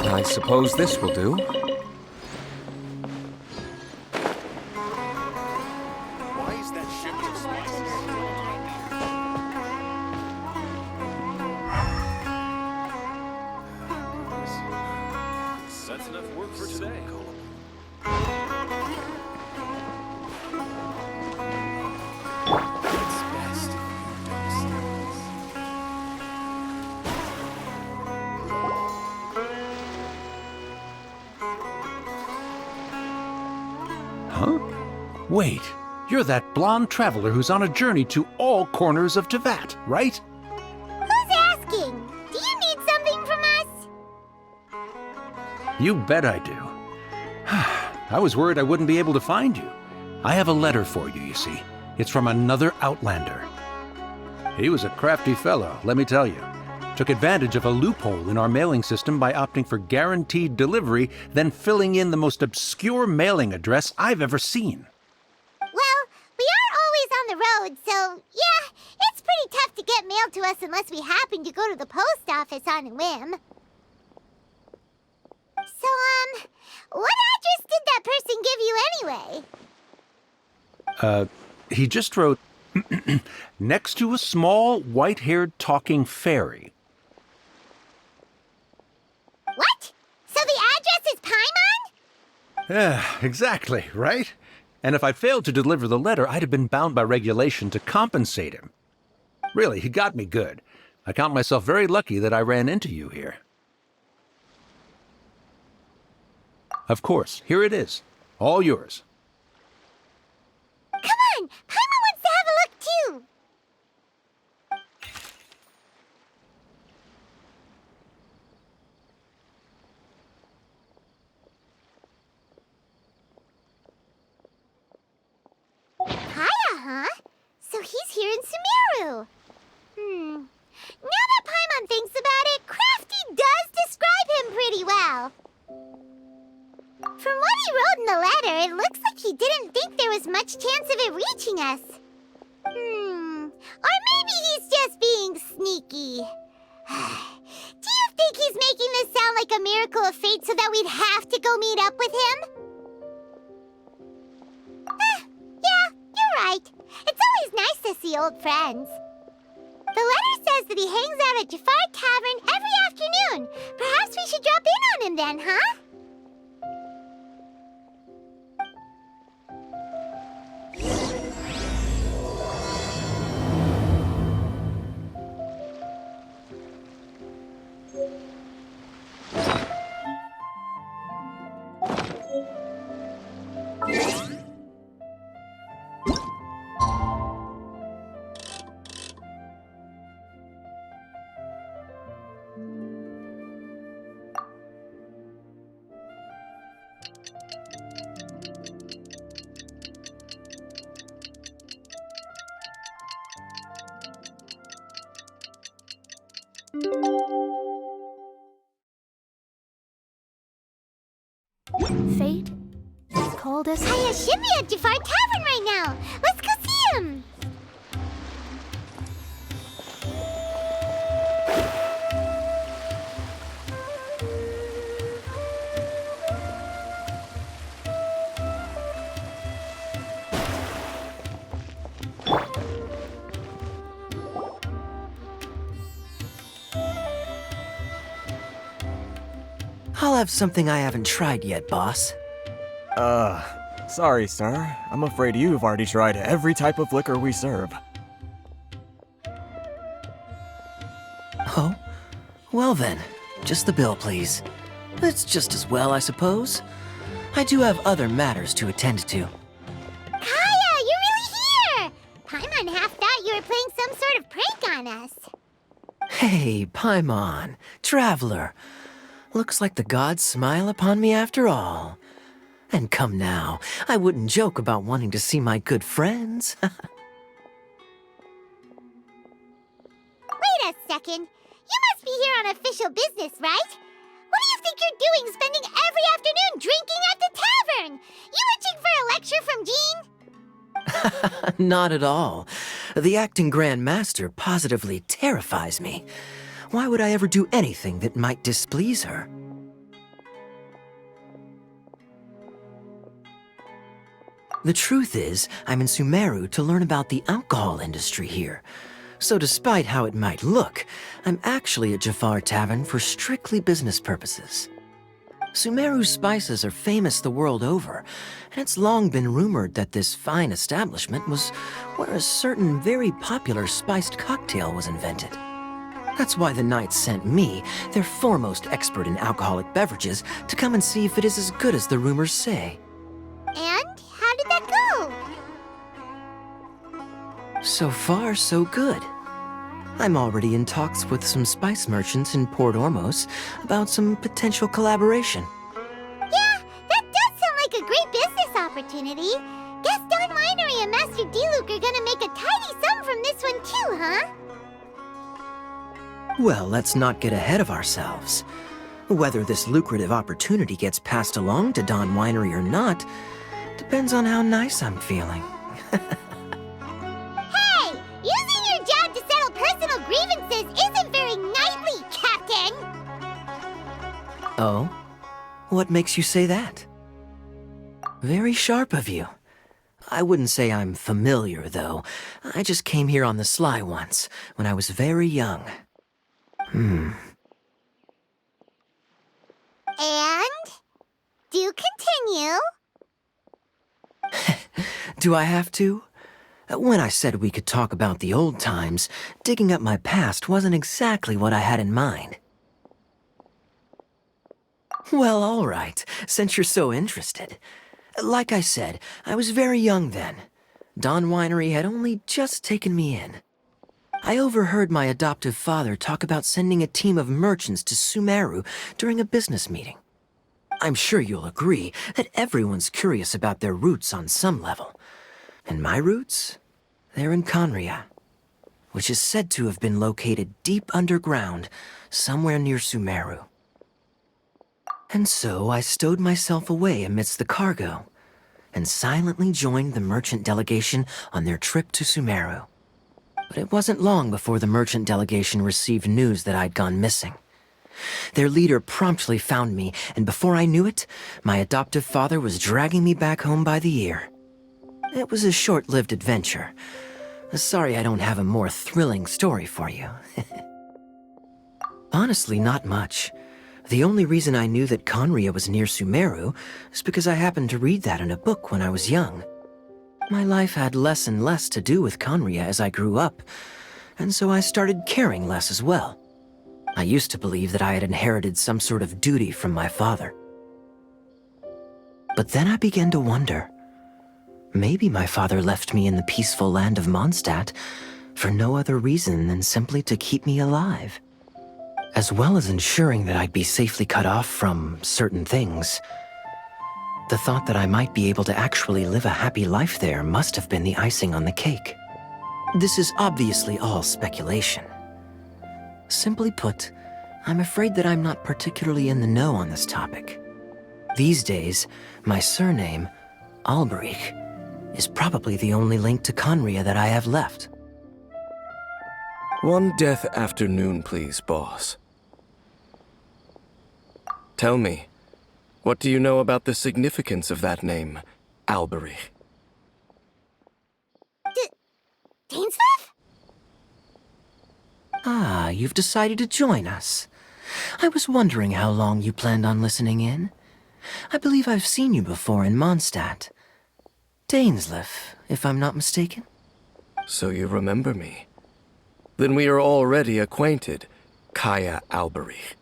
I suppose this will do. Why is that ship of spices? That's enough work for today. It's best if you don't stop. Huh? Wait, you're that blonde traveler who's on a journey to all corners of Tevat, right? Who's asking? Do you need something from us? You bet I do. I was worried I wouldn't be able to find you. I have a letter for you, you see. It's from another Outlander. He was a crafty fellow, let me tell you. Took advantage of a loophole in our mailing system by opting for guaranteed delivery, then filling in the most obscure mailing address I've ever seen. Well, we are always on the road, so yeah, it's pretty tough to get mail to us unless we happen to go to the post office on a whim. So, what address did that person give you anyway? He just wrote, next to a small, white-haired talking fairy. What? So the address is Paimon? Yeah, exactly, right? And if I failed to deliver the letter, I'd have been bound by regulation to compensate him. Really, he got me good. I count myself very lucky that I ran into you here. Of course, here it is. All yours. Come on! Paimon wants to have a look too! Kaya, huh? So he's here in Sumeru. reaching us. Or maybe he's just being sneaky. Do you think he's making this sound like a miracle of fate so that we'd have to go meet up with him? Yeah, you're right. It's always nice to see old friends. The letter says that he hangs out at Jafar Tavern every afternoon. Perhaps we should drop in on him then, huh? Fate? As cold as... Hiya, should be at Jafar Tavern right now. Let's go see him. I'll have something I haven't tried yet, boss. Sorry, sir. I'm afraid you've already tried every type of liquor we serve. Oh? Well then, just the bill, please. It's just as well, I suppose. I do have other matters to attend to. Kaya, you're really here! Paimon half thought you were playing some sort of prank on us. Hey, Paimon, traveler. Looks like the gods smile upon me after all. And come now, I wouldn't joke about wanting to see my good friends. Wait a second. You must be here on official business, right? What do you think you're doing spending every afternoon drinking at the tavern? You itching for a lecture from Jean? Not at all. The acting Grand Master positively terrifies me. Why would I ever do anything that might displease her? The truth is, I'm in Sumeru to learn about the alcohol industry here. So despite how it might look, I'm actually at Jafar Tavern for strictly business purposes. Sumeru's spices are famous the world over, and it's long been rumored that this fine establishment was where a certain very popular spiced cocktail was invented. That's why the Knights sent me, their foremost expert in alcoholic beverages, to come and see if it is as good as the rumors say. And how did that go? So far, so good. I'm already in talks with some spice merchants in Port Ormos about some potential collaboration. Yeah, that does sound like a great business opportunity. Guess Don Winery and Master D-Luke are gonna make a tidy sum from this one too, huh? Well, let's not get ahead of ourselves. Whether this lucrative opportunity gets passed along to Don Winery or not depends on how nice I'm feeling. Hey! Using your job to settle personal grievances isn't very knightly, Captain! Oh? What makes you say that? Very sharp of you. I wouldn't say I'm familiar, though. I just came here on the sly once, when I was very young. And? Do continue. Do I have to? When I said we could talk about the old times, digging up my past wasn't exactly what I had in mind. Well, all right, since you're so interested. Like I said, I was very young then. Don Winery had only just taken me in. I overheard my adoptive father talk about sending a team of merchants to Sumeru during a business meeting. I'm sure you'll agree that everyone's curious about their roots on some level. And my roots? They're in Conria, which is said to have been located deep underground, somewhere near Sumeru. And so I stowed myself away amidst the cargo, and silently joined the merchant delegation on their trip to Sumeru. But it wasn't long before the merchant delegation received news that I'd gone missing. Their leader promptly found me, and before I knew it, my adoptive father was dragging me back home by the ear. It was a short-lived adventure. Sorry I don't have a more thrilling story for you. Honestly, not much. The only reason I knew that Conria was near Sumeru is because I happened to read that in a book when I was young. My life had less and less to do with Conria as I grew up, and so I started caring less as well. I used to believe that I had inherited some sort of duty from my father. But then I began to wonder. Maybe my father left me in the peaceful land of Mondstadt for no other reason than simply to keep me alive. As well as ensuring that I'd be safely cut off from certain things. The thought that I might be able to actually live a happy life there must have been the icing on the cake. This is obviously all speculation. Simply put, I'm afraid that I'm not particularly in the know on this topic. These days, my surname, Alberich, is probably the only link to Conria that I have left. One death afternoon, please, boss. Tell me, what do you know about the significance of that name, Alberich? Dainsleif? Ah, you've decided to join us. I was wondering how long you planned on listening in. I believe I've seen you before in Mondstadt. Dainsleif, if I'm not mistaken. So you remember me. Then we are already acquainted, Kaya Alberich,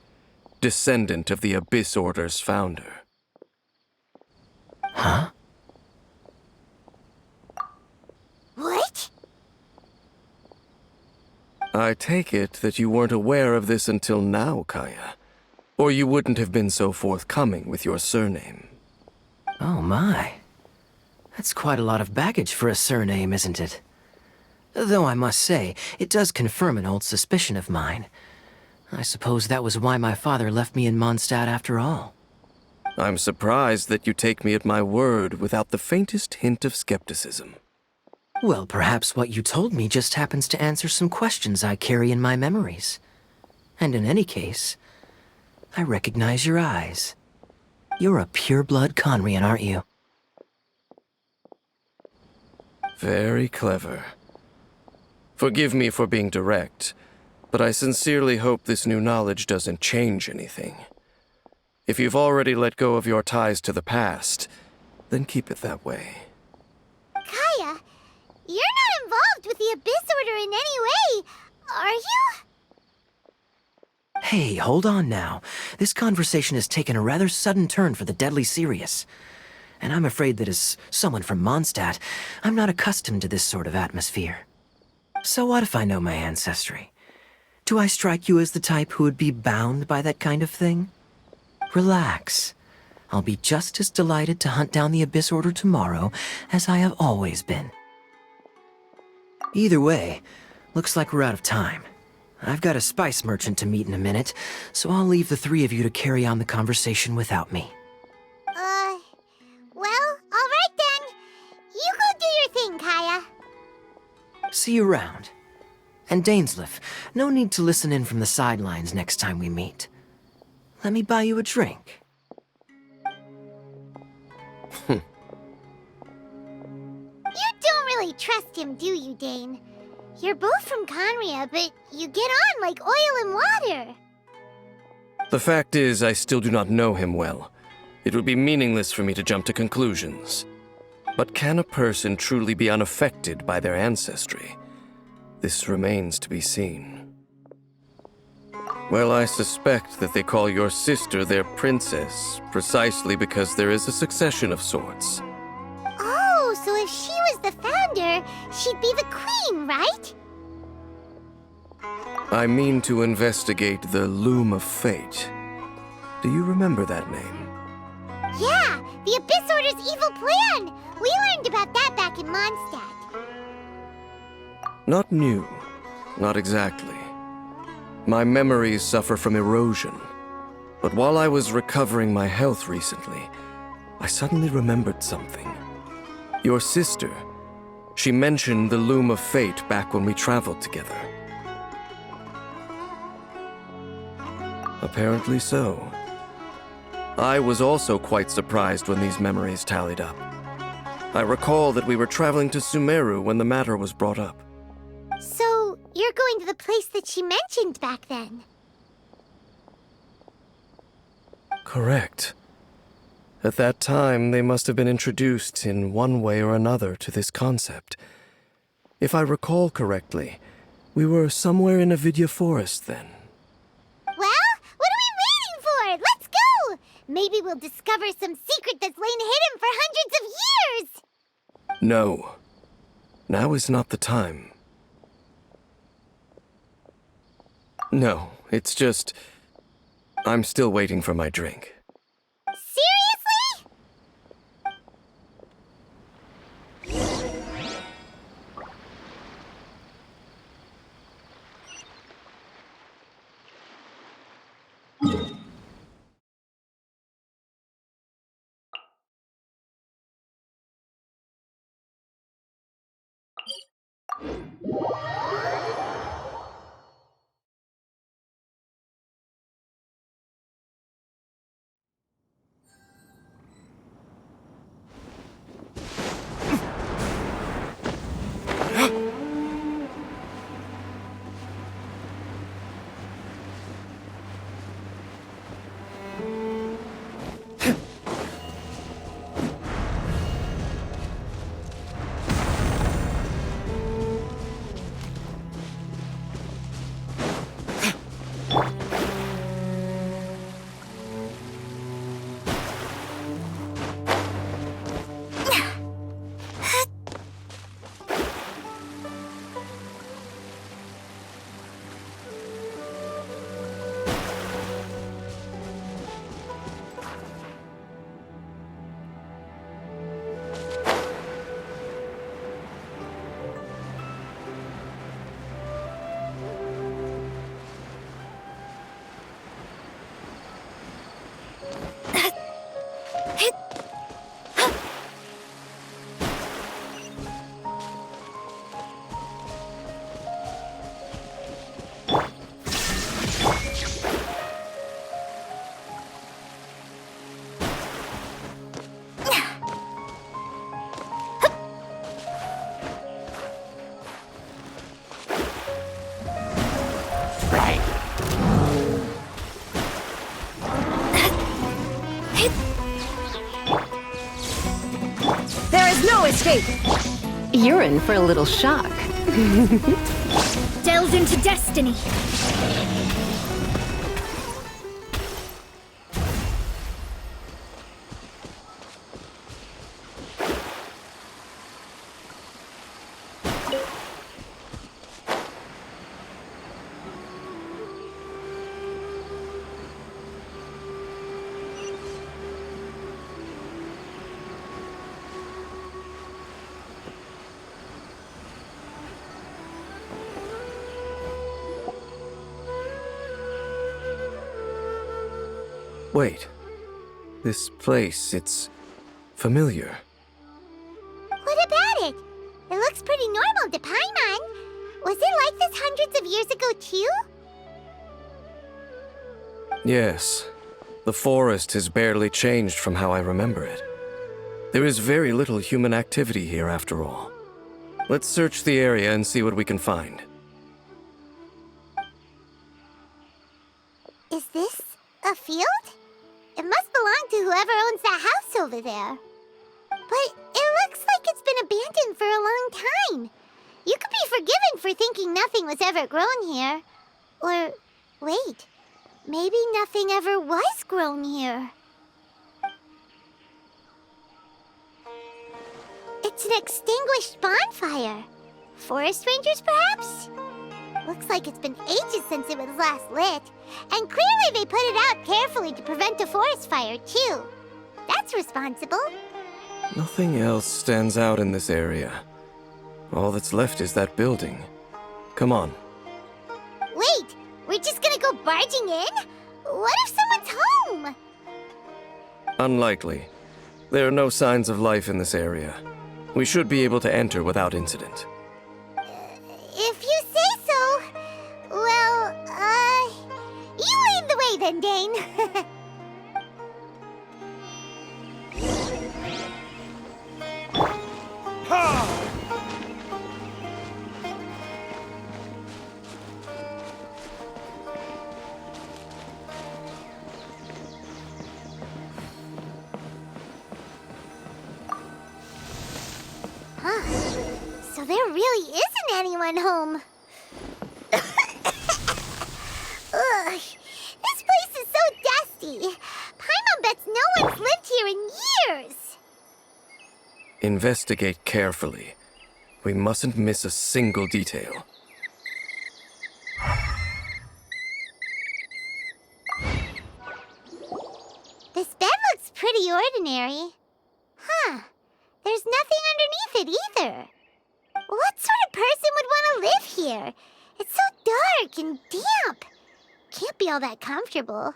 descendant of the Abyss Order's founder. Huh? What? I take it that you weren't aware of this until now, Kaya. Or you wouldn't have been so forthcoming with your surname. Oh my. That's quite a lot of baggage for a surname, isn't it? Though I must say, it does confirm an old suspicion of mine. I suppose that was why my father left me in Mondstadt after all. I'm surprised that you take me at my word without the faintest hint of skepticism. Well, perhaps what you told me just happens to answer some questions I carry in my memories. And in any case, I recognize your eyes. You're a pure-blood Conrian, aren't you? Very clever. Forgive me for being direct, but I sincerely hope this new knowledge doesn't change anything. If you've already let go of your ties to the past, then keep it that way. Kaya, you're not involved with the Abyss Order in any way, are you? Hey, hold on now. This conversation has taken a rather sudden turn for the deadly serious. And I'm afraid that as someone from Mondstadt, I'm not accustomed to this sort of atmosphere. So what if I know my ancestry? Do I strike you as the type who would be bound by that kind of thing? Relax. I'll be just as delighted to hunt down the Abyss Order tomorrow as I have always been. Either way, looks like we're out of time. I've got a spice merchant to meet in a minute, so I'll leave the three of you to carry on the conversation without me. Well, alright then. You go do your thing, Kaya. See you around. And Dainsleif, no need to listen in from the sidelines next time we meet. Let me buy you a drink. You don't really trust him, do you, Dane? You're both from Conria, but you get on like oil and water. The fact is, I still do not know him well. It would be meaningless for me to jump to conclusions. But can a person truly be unaffected by their ancestry? This remains to be seen. Well, I suspect that they call your sister their princess, precisely because there is a succession of sorts. Oh, so if she was the founder, she'd be the queen, right? I mean to investigate the Loom of Fate. Do you remember that name? Yeah, the Abyss Order's evil plan! We learned about that back in Mondstadt. Not new. Not exactly. My memories suffer from erosion. But while I was recovering my health recently, I suddenly remembered something. Your sister. She mentioned the Loom of Fate back when we traveled together. Apparently so. I was also quite surprised when these memories tallied up. I recall that we were traveling to Sumeru when the matter was brought up. So, you're going to the place that she mentioned back then? Correct. At that time, they must have been introduced in one way or another to this concept. If I recall correctly, we were somewhere in Avidya Forest then. Well, what are we waiting for? Let's go! Maybe we'll discover some secret that's lain hidden for hundreds of years! No. Now is not the time. No, it's just... I'm still waiting for my drink. Seriously? There is no escape! You're in for a little shock. Delve into destiny! Wait. This place, it's familiar. What about it? It looks pretty normal to Paimon. Was it like this hundreds of years ago, too? Yes. The forest has barely changed from how I remember it. There is very little human activity here after all. Let's search the area and see what we can find. Is this a field? It must belong to whoever owns that house over there. But it looks like it's been abandoned for a long time. You could be forgiven for thinking nothing was ever grown here. Or, wait, maybe nothing ever was grown here. It's an extinguished bonfire. Forest rangers, perhaps? Looks like it's been ages since it was last lit. And clearly they put it out carefully to prevent a forest fire, too. That's responsible. Nothing else stands out in this area. All that's left is that building. Come on. Wait, we're just gonna go barging in? What if someone's home? Unlikely. There are no signs of life in this area. We should be able to enter without incident. If you say so. Well, you lead the way then, Dane. So there really isn't anyone home. Ugh, this place is so dusty. Paimon bets no one's lived here in years. Investigate carefully. We mustn't miss a single detail. This bed looks pretty ordinary. Huh. There's nothing underneath it either. What sort of person would want to live here? It's so dark and damp. Can't be all that comfortable.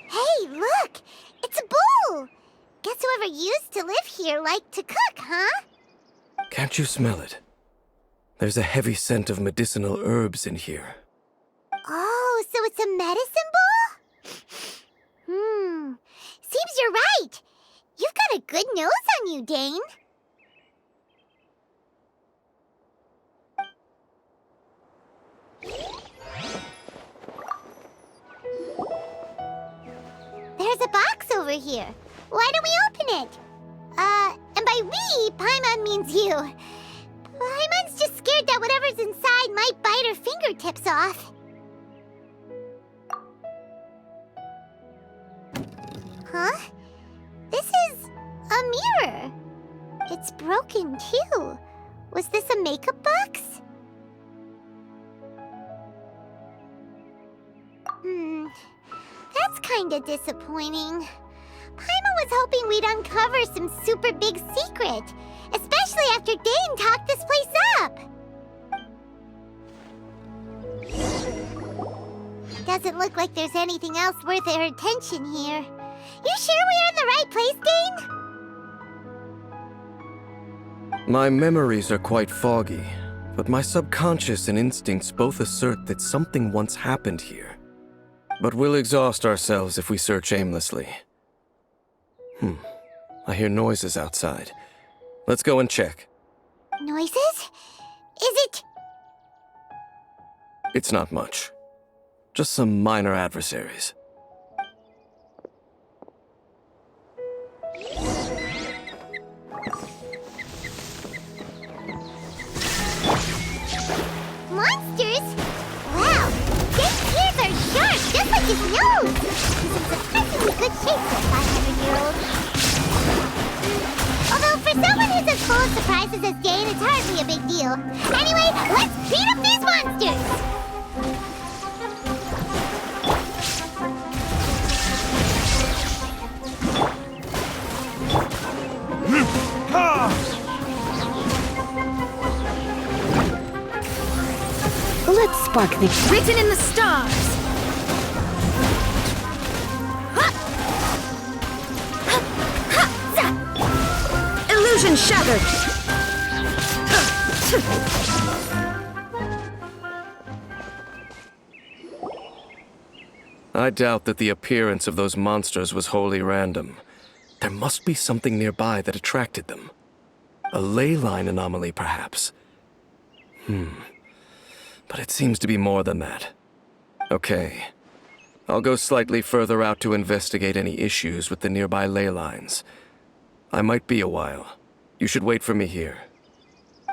Hey, look! It's a bowl! Guess whoever used to live here liked to cook, huh? Can't you smell it? There's a heavy scent of medicinal herbs in here. Oh, so it's a medicine bowl? Seems you're right. You've got a good nose on you, Dane. There's a box over here. Why don't we open it? And by we, Paimon means you. Paimon's just scared that whatever's inside might bite her fingertips off. Huh? This is a mirror. It's broken, too. Was this a makeup box? That's kinda disappointing. Paimon was hoping we'd uncover some super big secret, especially after Dane talked this place up. Doesn't look like there's anything else worth our attention here. You sure we're in the right place, Dane? My memories are quite foggy, but my subconscious and instincts both assert that something once happened here. But we'll exhaust ourselves if we search aimlessly. I hear noises outside. Let's go and check. Noises? Is it? It's not much. Just some minor adversaries. Monsters? Wow, Dane's ears are sharp, just like his nose. He's in surprisingly good shape for a 500-year-old. Although for someone who's as full of surprises as Dane, it's hardly a big deal. Anyway, let's beat up these monsters! Let's spark things. Written in the stars. Illusion shattered. I doubt that the appearance of those monsters was wholly random. There must be something nearby that attracted them. A ley line anomaly, perhaps. But it seems to be more than that. Okay. I'll go slightly further out to investigate any issues with the nearby ley lines. I might be a while. You should wait for me here.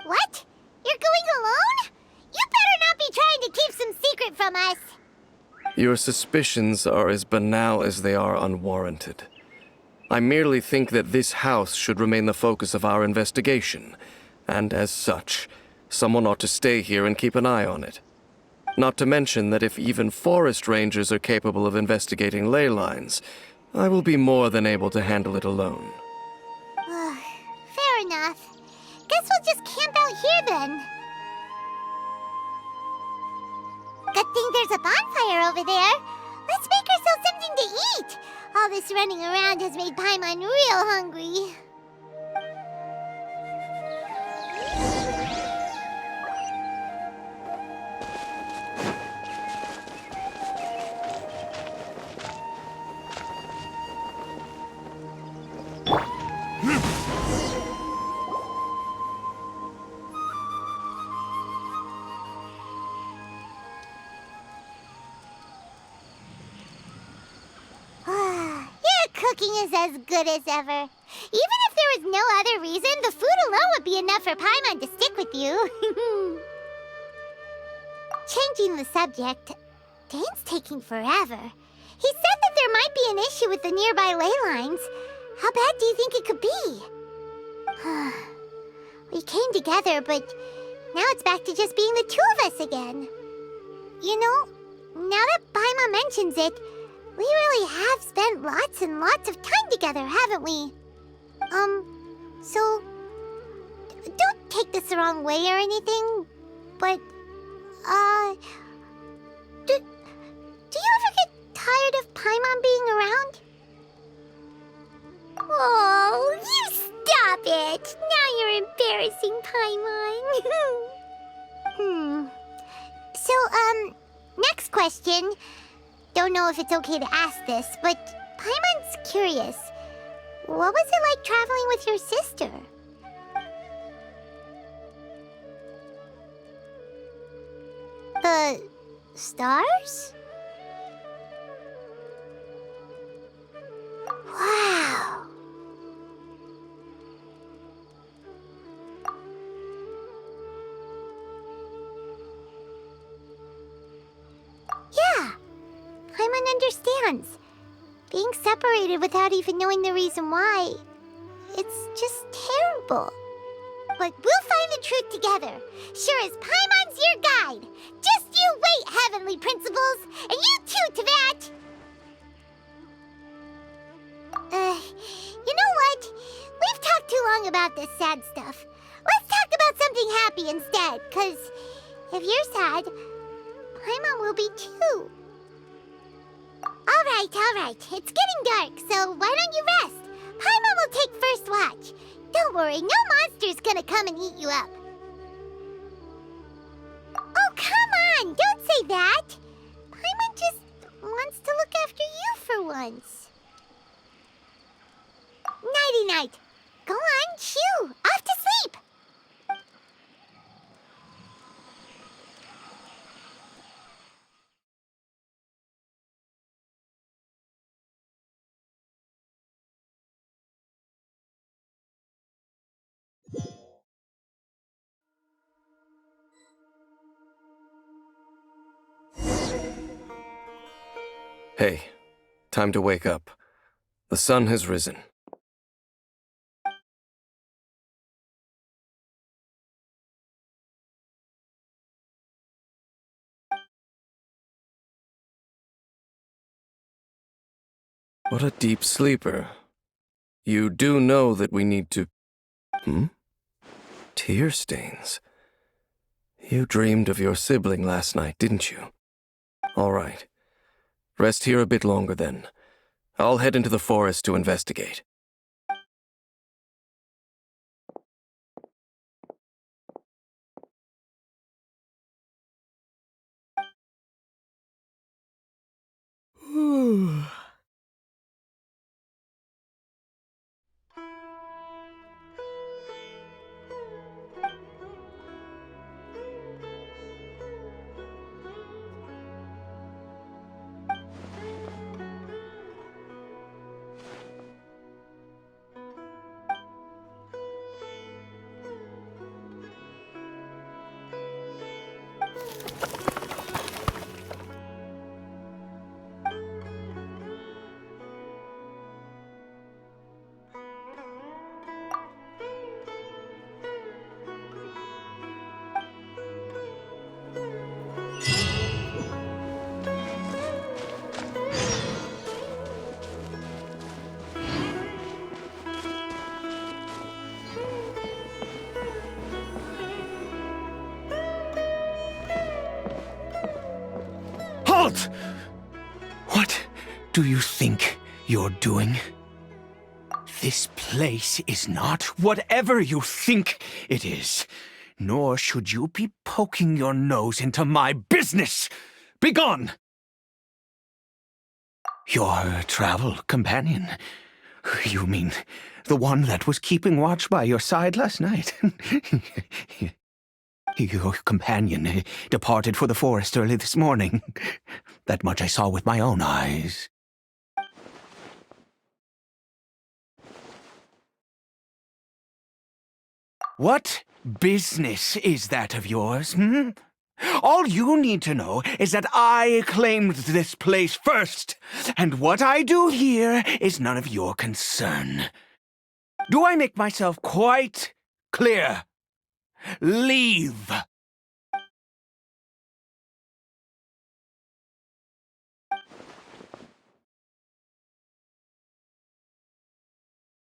What? You're going alone? You better not be trying to keep some secret from us. Your suspicions are as banal as they are unwarranted. I merely think that this house should remain the focus of our investigation, and as such, someone ought to stay here and keep an eye on it. Not to mention that if even forest rangers are capable of investigating ley lines, I will be more than able to handle it alone. Fair enough. Guess we'll just camp out here then. Good thing there's a bonfire over over there. Let's make ourselves something to eat. All this running around has made Paimon real hungry. Your cooking is as good as ever. Even if there was no other reason, the food alone would be enough for Paimon to stick with you. Changing the subject, Dane's taking forever. He said that there might be an issue with the nearby ley lines. How bad do you think it could be? We came together, but now it's back to just being the two of us again. You know, now that Paimon mentions it, we really have spent lots and lots of time together, haven't we? So, don't take this the wrong way or anything, but, do you ever get tired of Paimon being around? Oh, you stop it! Now you're embarrassing Paimon. So, next question. Don't know if it's okay to ask this, but Paimon's curious. What was it like traveling with your sister? The stars? Wow. Yeah. Paimon understands. Being separated without even knowing the reason why, it's just terrible. But we'll find the truth together. Sure as Paimon's your guide. Just you wait, Heavenly Principles, and you too, Teyvat. You know what? We've talked too long about this sad stuff. Let's talk about something happy instead, 'cause if you're sad, Paimon will be too. All right. It's getting dark, so why don't you rest? Paimon will take first watch. Don't worry, no monster's gonna come and eat you up. Oh, come on! Don't say that! Paimon just wants to look after you for once. Nighty-night. Go on, shoo! Off to sleep! Hey, time to wake up. The sun has risen. What a deep sleeper. You do know that we need to... Tear stains. You dreamed of your sibling last night, didn't you? All right. Rest here a bit longer then. I'll head into the forest to investigate. Halt! do you think you're doing? This place is not whatever you think it is, nor should you be poking your nose into my business. Begone! Your travel companion? You mean the one that was keeping watch by your side last night? Your companion departed for the forest early this morning. That much I saw with my own eyes. What business is that of yours, hmm? All you need to know is that I claimed this place first, and what I do here is none of your concern. Do I make myself quite clear? Leave!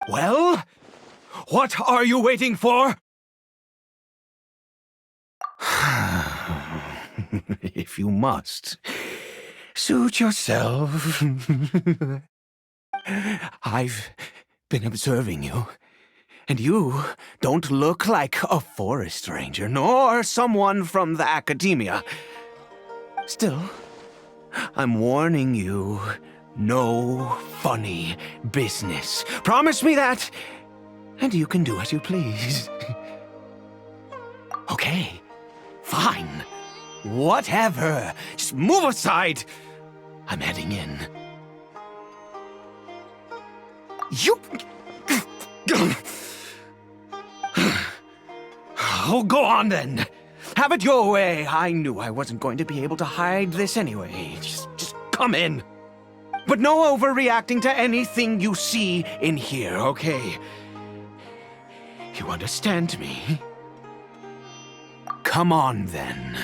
Well, what are you waiting for? If you must, suit yourself. I've been observing you, and you don't look like a forest ranger, nor someone from the academia. Still, I'm warning you, no funny business. Promise me that, and you can do as you please. Okay, fine. Whatever. Just move aside. I'm heading in. You... Oh, go on then. Have it your way. I knew I wasn't going to be able to hide this anyway. Just come in. But no overreacting to anything you see in here, okay? You understand me? Come on then.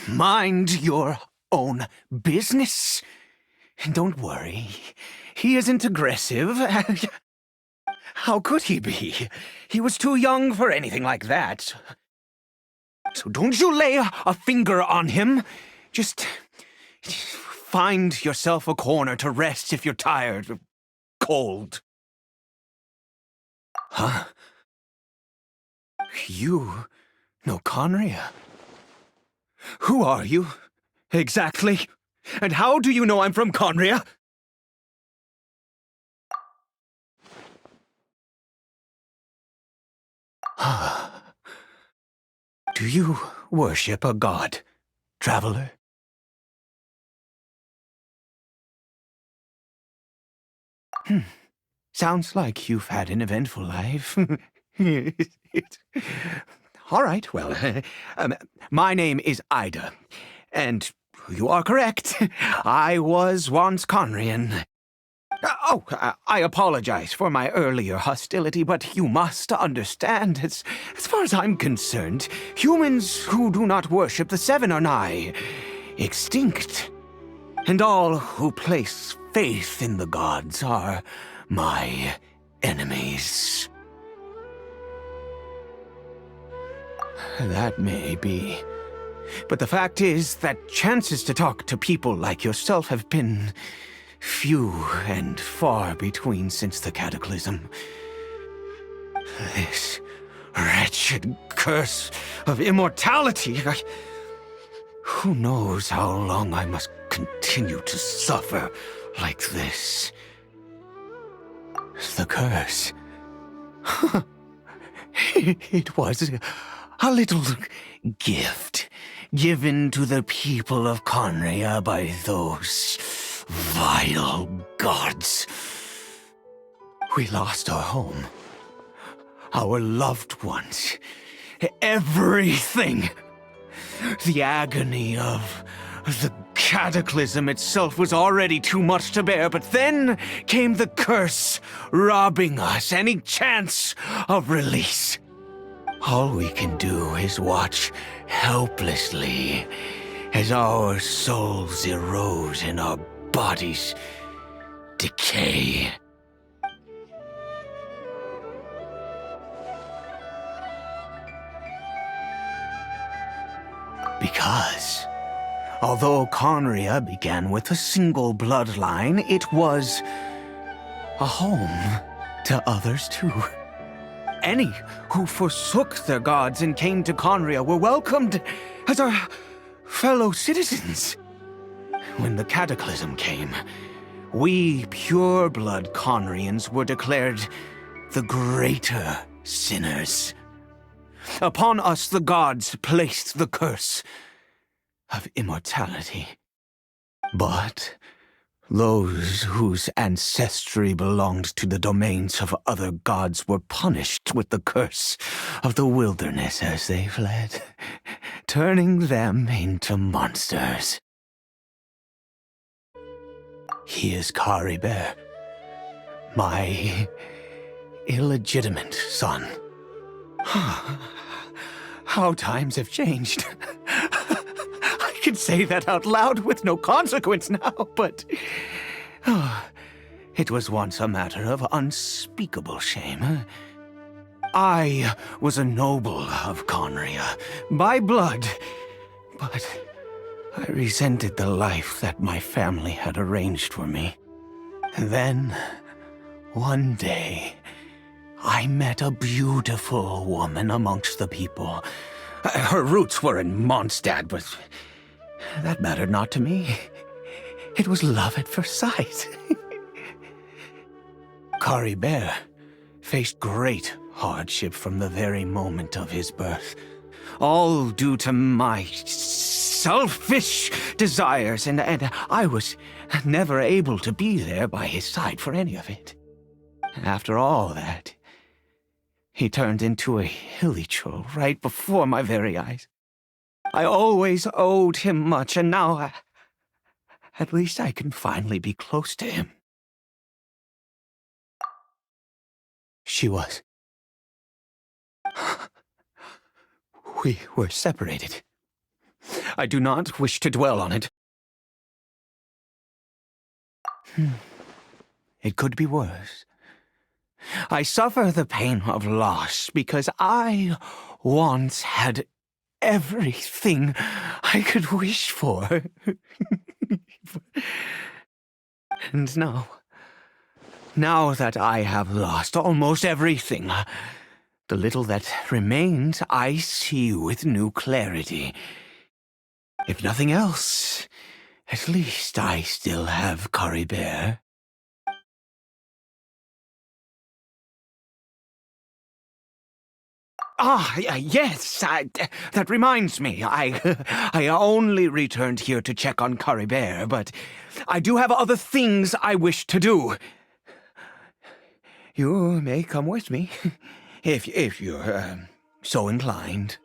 Mind your own business. Don't worry, he isn't aggressive. How could he be? He was too young for anything like that. So don't you lay a finger on him. Just find yourself a corner to rest if you're tired or cold. Huh? You know Conria? Who are you, exactly? And how do you know I'm from Conria? Do you worship a god, traveler? Sounds like you've had an eventful life. All right, well, my name is Ida, and you are correct. I was once Conrian. I apologize for my earlier hostility, but you must understand, as far as I'm concerned, humans who do not worship the Seven are nigh extinct. And all who place faith in the gods are my enemies. That may be. But the fact is that chances to talk to people like yourself have been few and far between since the cataclysm. This wretched curse of immortality. Who knows how long I must continue to suffer like this? The curse. It was a little gift given to the people of Conria by those vile gods. We lost our home, our loved ones, everything. The agony of the cataclysm itself was already too much to bear, but then came the curse, robbing us any chance of release. All we can do is watch helplessly as our souls erode and our bodies decay. Because, although Conria began with a single bloodline, it was a home to others too. Any who forsook their gods and came to Conria were welcomed as our fellow citizens. When the cataclysm came, we pure-blood Conrians were declared the greater sinners. Upon us the gods placed the curse of immortality. But those whose ancestry belonged to the domains of other gods were punished with the curse of the wilderness as they fled, turning them into monsters. He is Caribert, my illegitimate son. How times have changed. I can say that out loud with no consequence now, but it was once a matter of unspeakable shame. I was a noble of Conria, by blood, but I resented the life that my family had arranged for me. And then, one day, I met a beautiful woman amongst the people. Her roots were in Mondstadt, but that mattered not to me. It was love at first sight. Caribert faced great hardship from the very moment of his birth, all due to my selfish desires, and I was never able to be there by his side for any of it. After all that, he turned into a hilly troll right before my very eyes. I always owed him much, and now at least I can finally be close to him. She was. We were separated. I do not wish to dwell on it. It could be worse. I suffer the pain of loss because I once had everything I could wish for. And now that I have lost almost everything, the little that remains I see with new clarity. If nothing else, at least I still have Caribert. Yes, that reminds me. I only returned here to check on Caribert, but I do have other things I wish to do. You may come with me, if you're so inclined.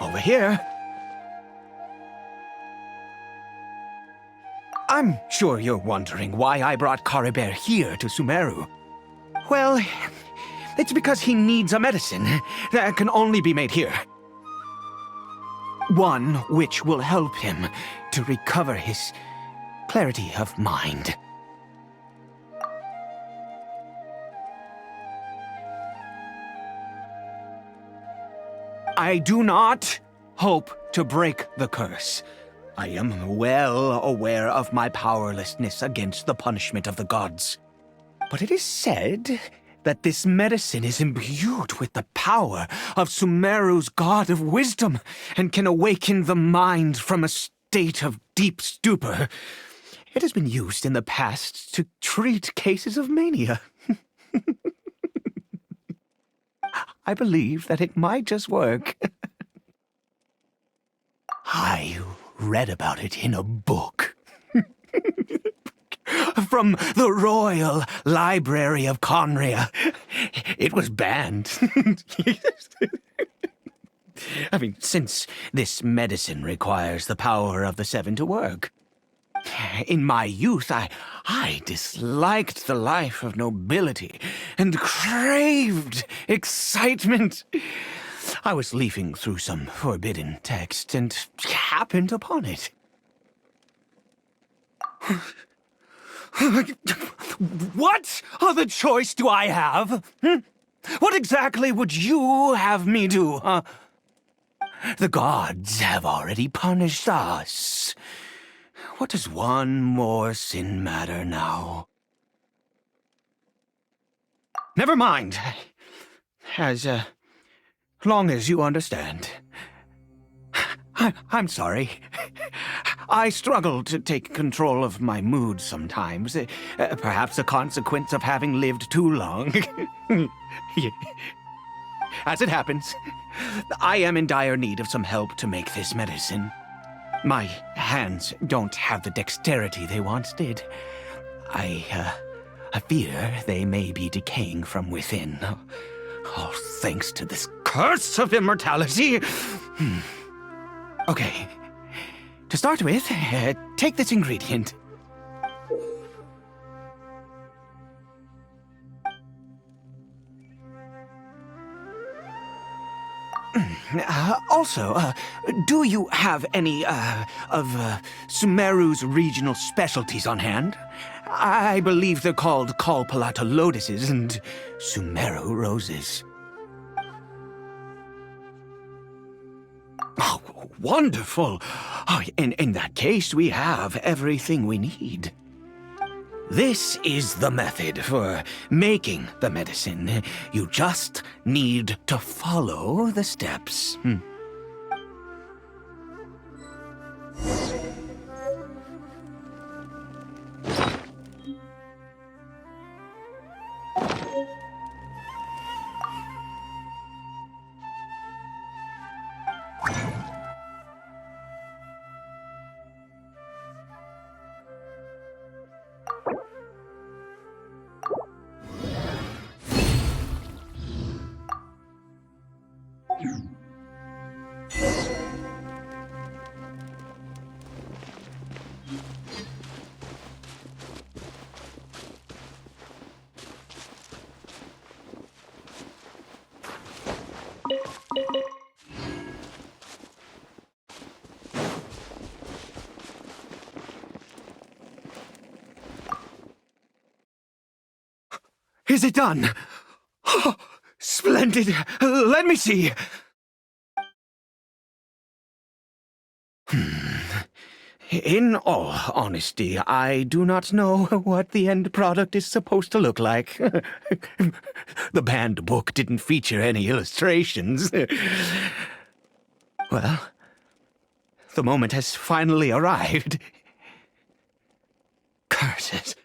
Over here. I'm sure you're wondering why I brought Caribert here to Sumeru. Well, it's because he needs a medicine that can only be made here. One which will help him to recover his clarity of mind. I do not hope to break the curse. I am well aware of my powerlessness against the punishment of the gods. But it is said that this medicine is imbued with the power of Sumeru's god of wisdom and can awaken the mind from a state of deep stupor. It has been used in the past to treat cases of mania. I believe that it might just work. I read about it in a book. from the Royal Library of Conria. It was banned. I mean, since this medicine requires the power of the seven to work. In my youth, I disliked the life of nobility and craved excitement. I was leafing through some forbidden text and happened upon it. What other choice do I have? What exactly would you have me do? The gods have already punished us. What does one more sin matter now? Never mind. As long as you understand. I'm sorry. I struggle to take control of my mood sometimes. Perhaps a consequence of having lived too long. As it happens, I am in dire need of some help to make this medicine. My hands don't have the dexterity they once did. I fear they may be decaying from within. All thanks to this curse of immortality. Okay. To start with, take this ingredient. Also, do you have any, of Sumeru's regional specialties on hand? I believe they're called Kalpalata lotuses and Sumeru roses. Oh, wonderful! Oh, in that case, we have everything we need. This is the method for making the medicine. You just need to follow the steps. Is it done? Oh, splendid! Let me see! In all honesty, I do not know what the end product is supposed to look like. The banned book didn't feature any illustrations. Well, the moment has finally arrived. Curses.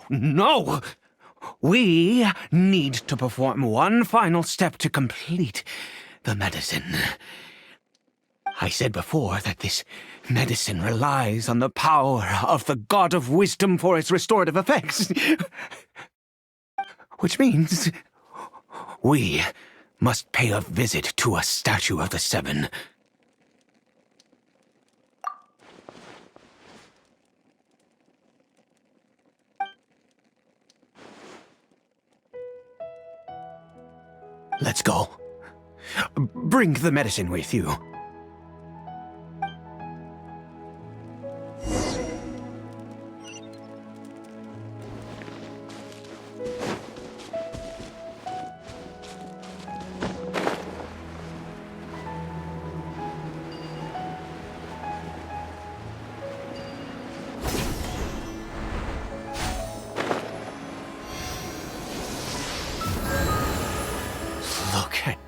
No! We need to perform one final step to complete the medicine. I said before that this medicine relies on the power of the God of Wisdom for its restorative effects. Which means we must pay a visit to a statue of the Seven. Let's go. Bring the medicine with you.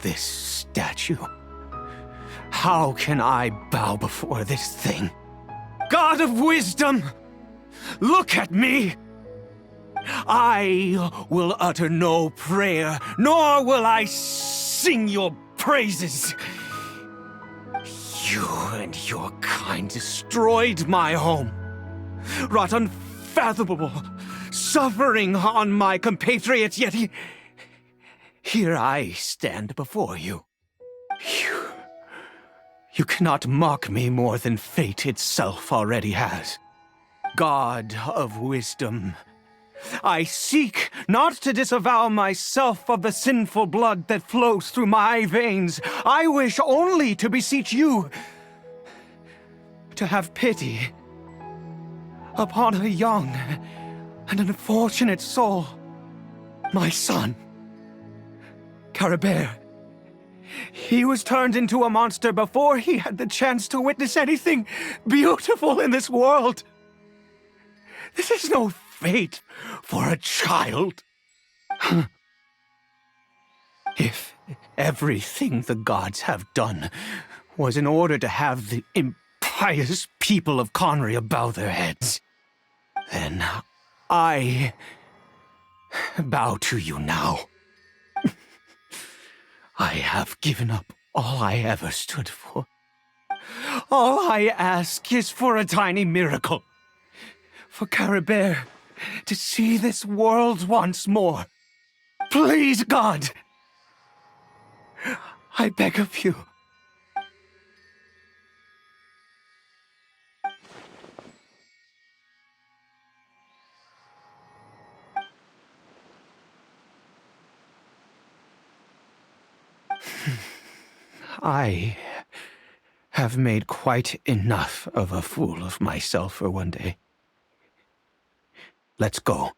This statue. How can I bow before this thing? God of Wisdom, look at me! I will utter no prayer, nor will I sing your praises. You and your kind destroyed my home. wrought unfathomable suffering on my compatriots, yet here I stand before you. You cannot mock me more than fate itself already has. God of wisdom, I seek not to disavow myself of the sinful blood that flows through my veins. I wish only to beseech you to have pity upon a young and unfortunate soul, my son, Caribert. He was turned into a monster before he had the chance to witness anything beautiful in this world. This is no fate for a child. If everything the gods have done was in order to have the impious people of Conria bow their heads, then I bow to you now. I have given up all I ever stood for. All I ask is for a tiny miracle. For Caribert to see this world once more. Please, God! I beg of you. I have made quite enough of a fool of myself for one day. Let's go.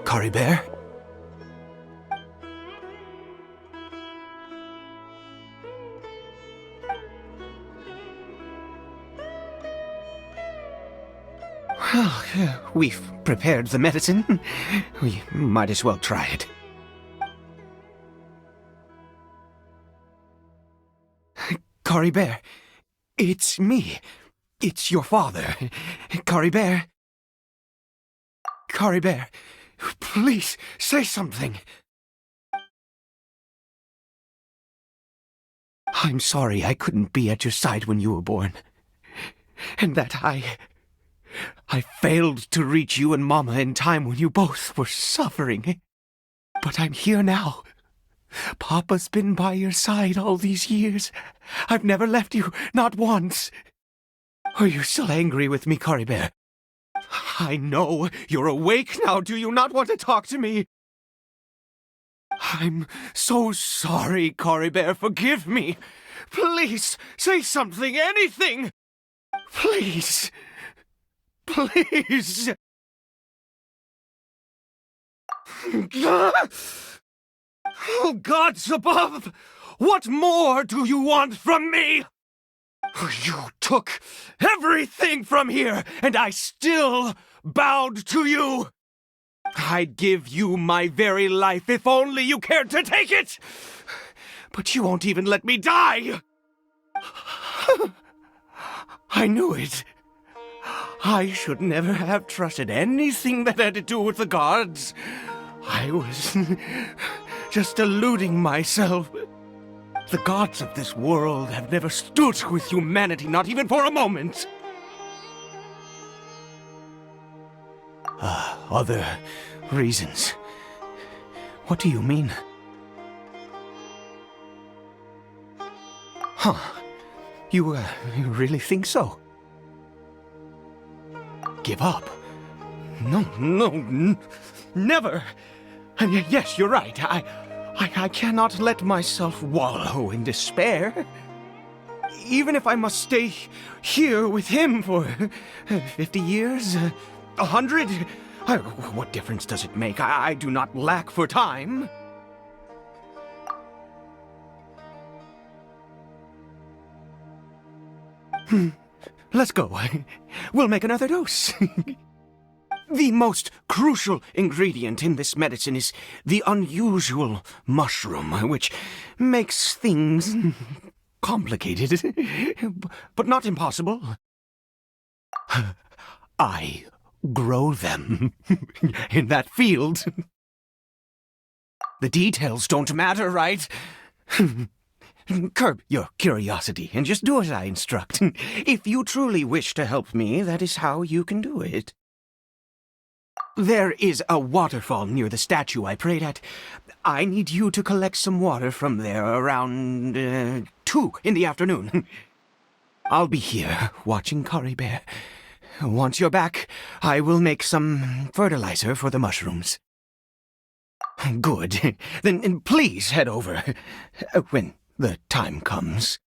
Caribert? Well, we've prepared the medicine. We might as well try it. Caribert, it's me. It's your father. Caribert. Caribert, please say something. I'm sorry I couldn't be at your side when you were born. And that I failed to reach you and Mama in time when you both were suffering. But I'm here now. Papa's been by your side all these years. I've never left you, not once. Are you still angry with me, Caribert? I know you're awake now. Do you not want to talk to me? I'm so sorry, Caribert. Forgive me. Please, say something, anything. Please. Please. Oh, gods above! What more do you want from me? You took everything from here, and I still bowed to you. I'd give you my very life if only you cared to take it. But you won't even let me die. I knew it. I should never have trusted anything that had to do with the gods. I was just deluding myself. The gods of this world have never stood with humanity, not even for a moment. Other reasons. What do you mean? Huh. You really think so? Give up? No, never. And yes, you're right. I cannot let myself wallow in despair. Even if I must stay here with him for 50 years, 100, what difference does it make? I do not lack for time. Let's go. We'll make another dose. The most crucial ingredient in this medicine is the unusual mushroom, which makes things complicated, but not impossible. I grow them in that field. The details don't matter, right? Curb your curiosity and just do as I instruct. If you truly wish to help me, that is how you can do it. There is a waterfall near the statue I prayed at. I need you to collect some water from there around 2 in the afternoon. I'll be here watching Caribert. Once you're back, I will make some fertilizer for the mushrooms. Good. Then please head over when the time comes.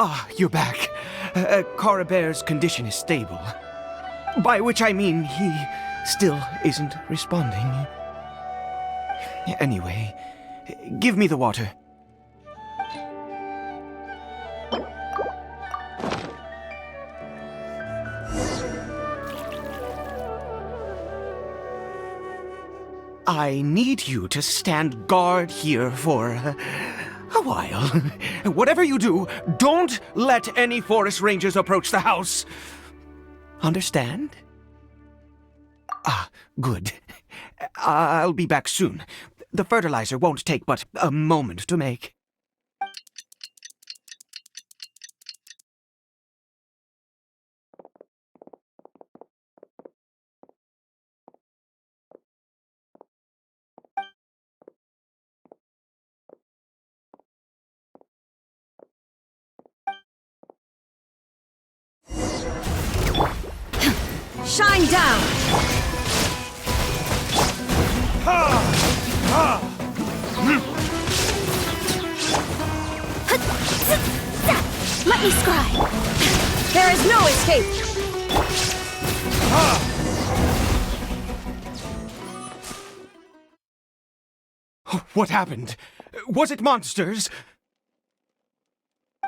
Ah, you're back. Caribert's condition is stable. By which I mean he still isn't responding. Anyway, give me the water. I need you to stand guard here for a while. Whatever you do, don't let any forest rangers approach the house. Understand? Ah, good. I'll be back soon. The fertilizer won't take but a moment to make. Shine down! Let me scry! There is no escape! What happened? Was it monsters?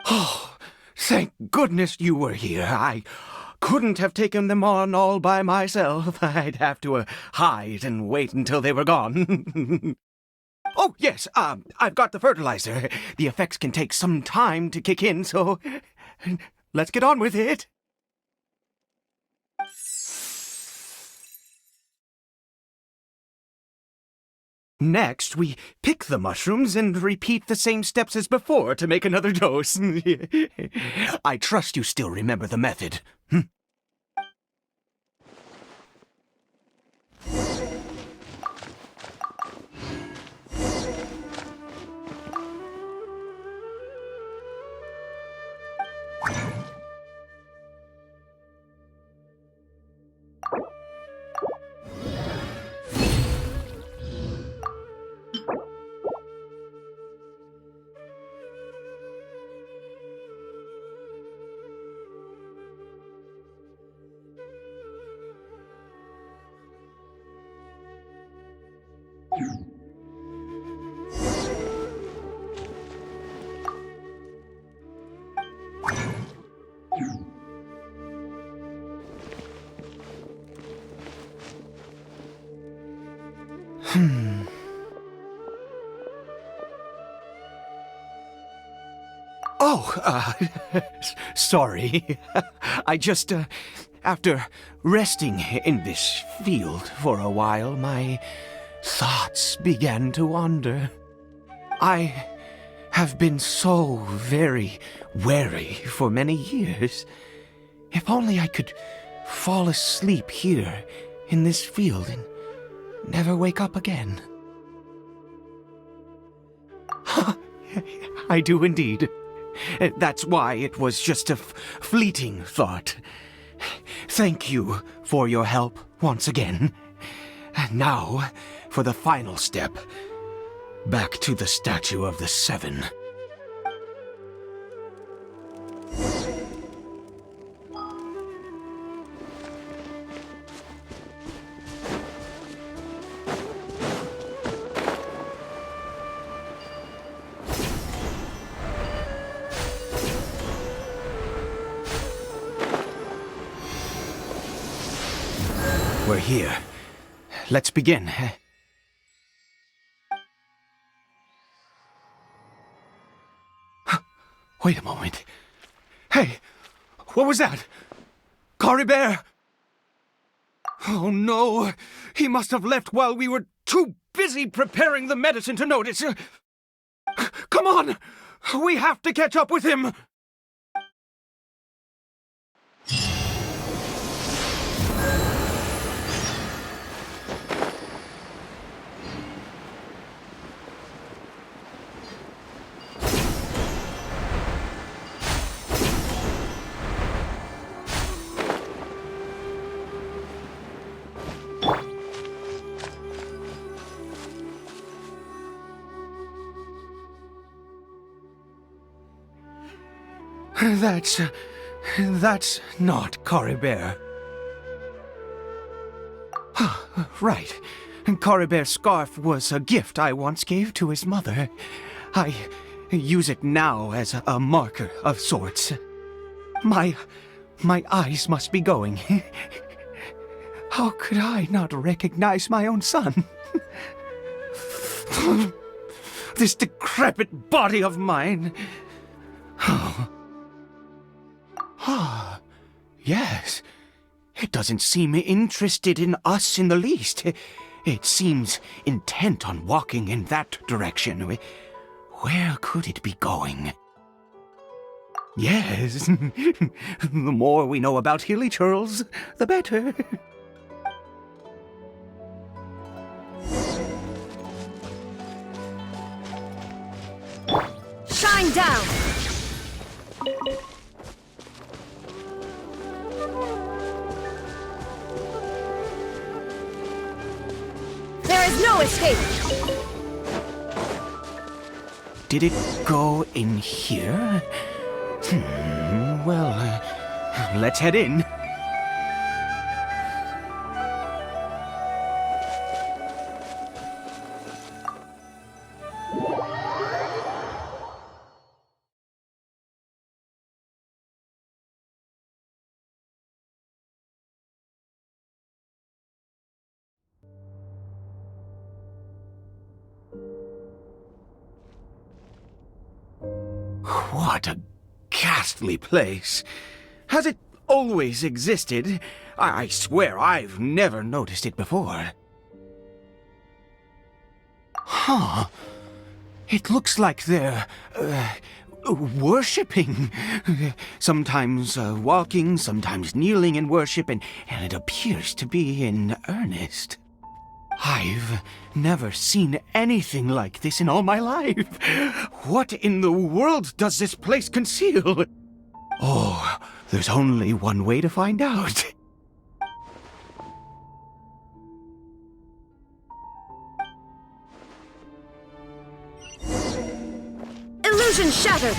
Oh, thank goodness you were here. I couldn't have taken them on all by myself. I'd have to hide and wait until they were gone. Oh, yes, I've got the fertilizer. The effects can take some time to kick in, so let's get on with it. Next, we pick the mushrooms and repeat the same steps as before to make another dose. I trust you still remember the method. Oh, sorry. I just, after resting in this field for a while, my thoughts began to wander. I have been so very wary for many years. If only I could fall asleep here in this field and never wake up again. I do indeed. That's why it was just a fleeting thought. Thank you for your help once again. And now, for the final step. Back to the Statue of the Seven. We're here. Let's begin. Wait a moment. Hey, what was that? Caribert! Oh no, he must have left while we were too busy preparing the medicine to notice. Come on, we have to catch up with him. That's not Caribert. Right. Caribert's scarf was a gift I once gave to his mother. I use it now as a marker of sorts. My eyes must be going. How could I not recognize my own son? This decrepit body of mine. Ah, yes. It doesn't seem interested in us in the least. It seems intent on walking in that direction. Where could it be going? Yes. The more we know about Hilly Churls, the better. Shine down! There is no escape! Did it go in here? Well, let's head in. What a ghastly place. Has it always existed? I swear I've never noticed it before. Huh. It looks like they're, worshipping. Sometimes walking, sometimes kneeling in worship, and it appears to be in earnest. I've never seen anything like this in all my life. What in the world does this place conceal? Oh, there's only one way to find out. Illusion shattered!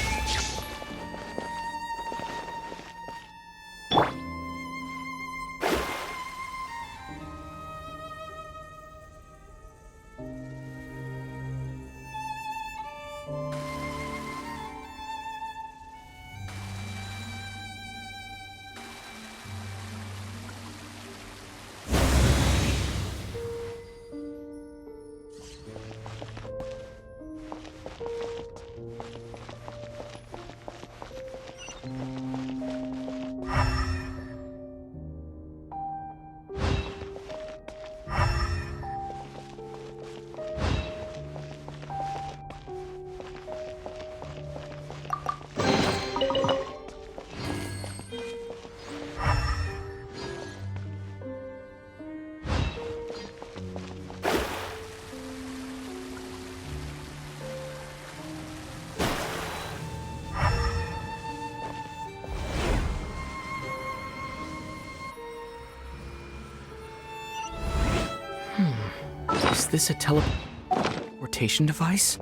Is this a teleportation device?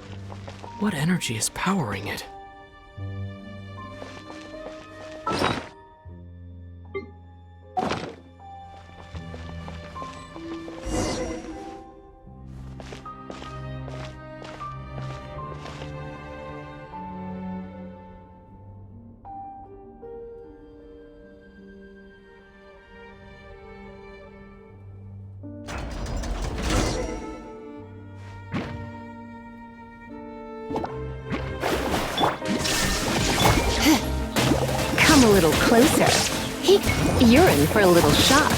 What energy is powering it? Come a little closer. You're in for a little shock.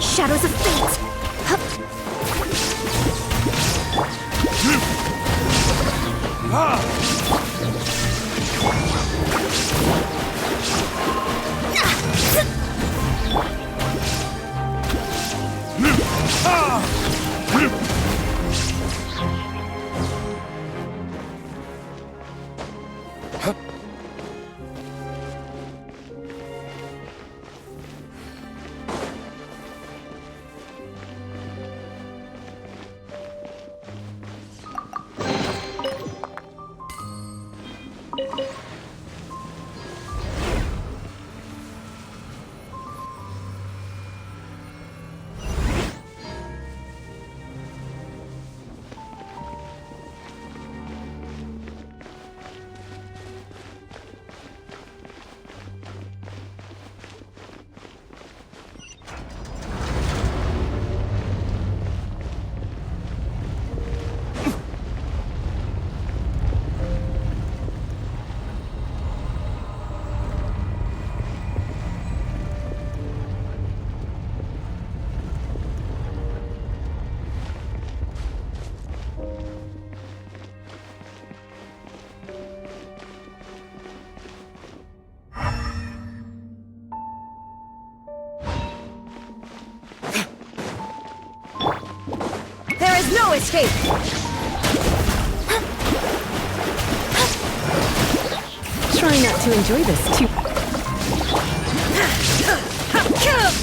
Shadows of fate! No escape! Try not to enjoy this too.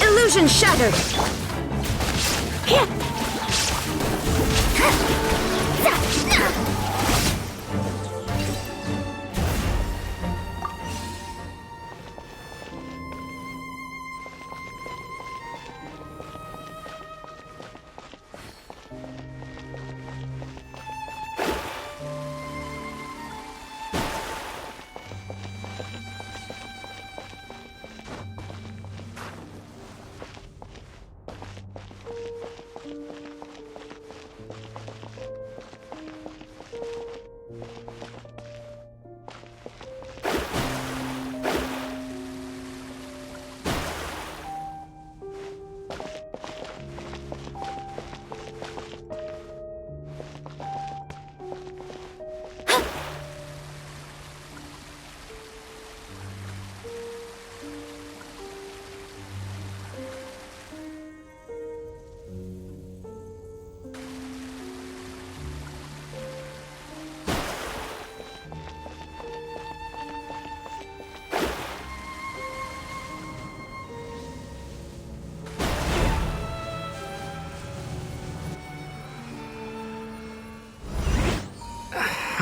Illusion shattered!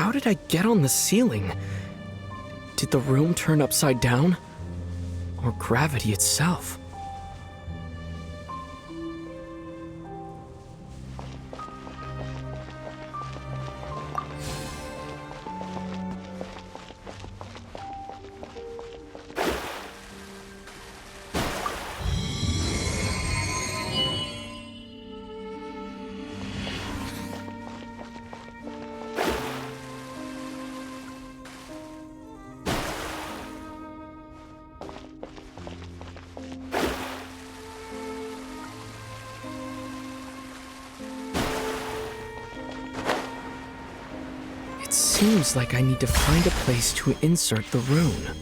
How did I get on the ceiling? Did the room turn upside down? Or gravity itself? Seems like I need to find a place to insert the rune.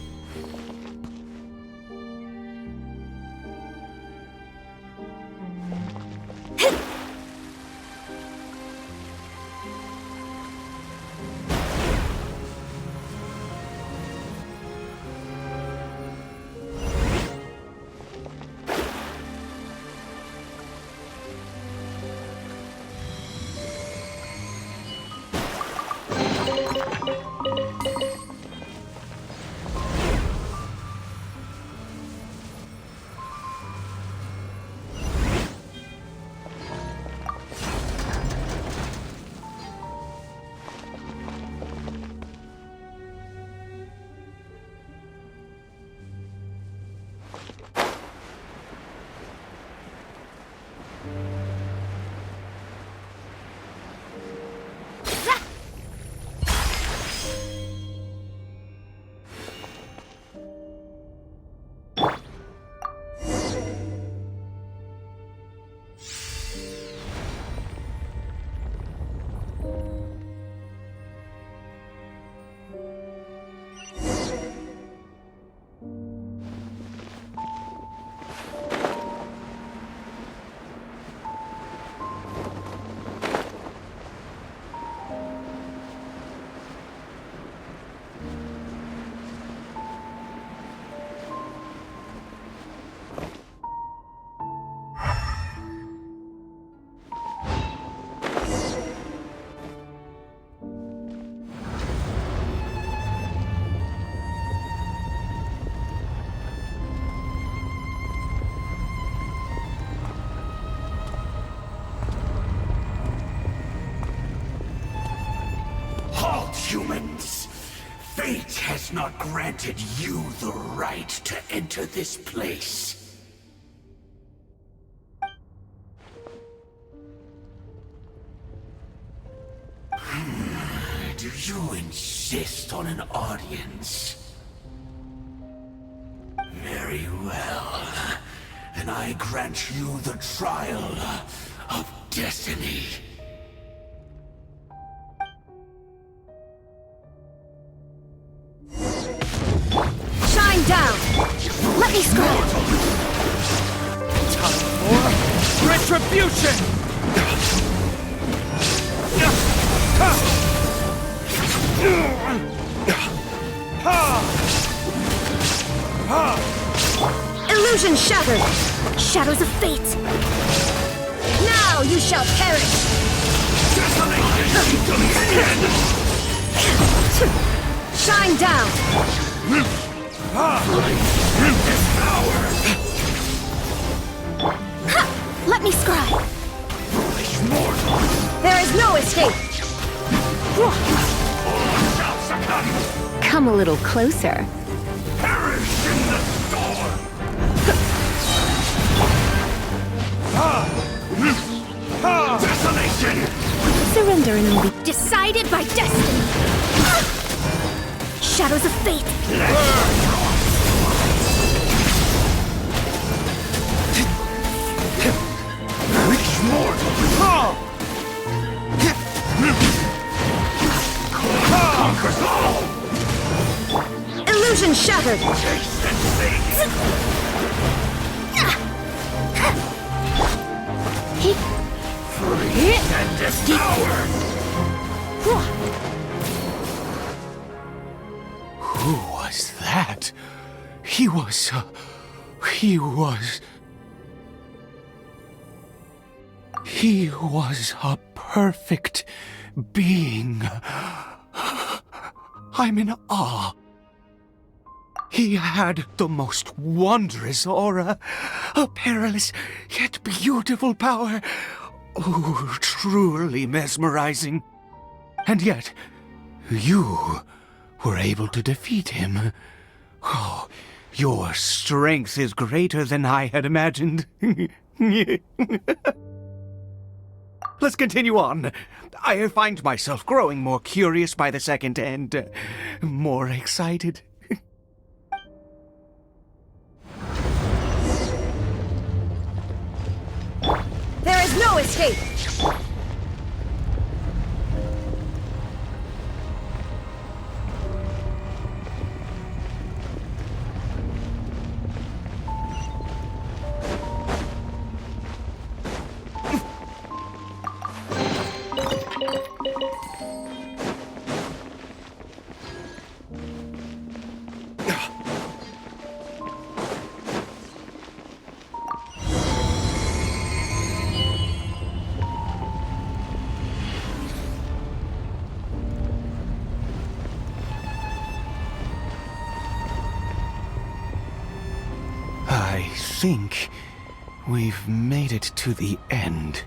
Humans, fate has not granted you the right to enter this place. Do you insist on an audience? Very well. Then I grant you the trial of destiny. Down! Let me scream! Time for retribution! Illusion shattered! Shadows of fate! Now you shall perish! Shine down! Let me scry! There is no escape! Come a little closer. Perish in the storm! Desolation! Surrender and you'll be Decided by destiny! Shadows of fate! Which mortal conquers all! Illusion shattered! Taste and see! Freeze and devour! Who was that? He was a perfect being. I'm in awe. He had the most wondrous aura, a perilous yet beautiful power. Oh, truly mesmerizing. And yet, you were able to defeat him. Oh, your strength is greater than I had imagined. Let's continue on. I find myself growing more curious by the second and more excited. There is no escape! I think we've made it to the end.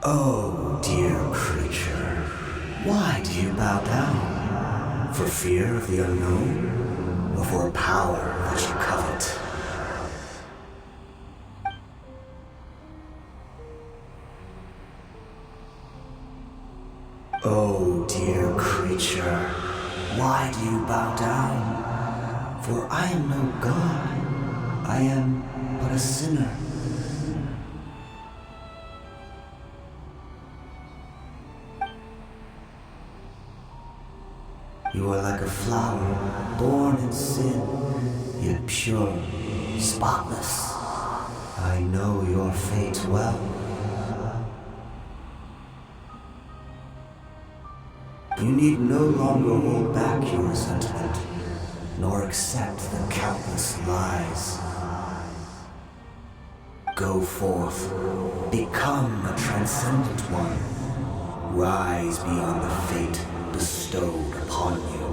Oh, dear creature, why do you bow down? For fear of the unknown? Or for a power that you covet? Oh, dear creature, why do you bow down? For I am no god, I am but a sinner. You are like a flower, born in sin, yet pure, spotless. I know your fate well. You need no longer hold back your resentment, nor accept the countless lies. Go forth, become a transcendent one. Rise beyond the fate bestowed upon you.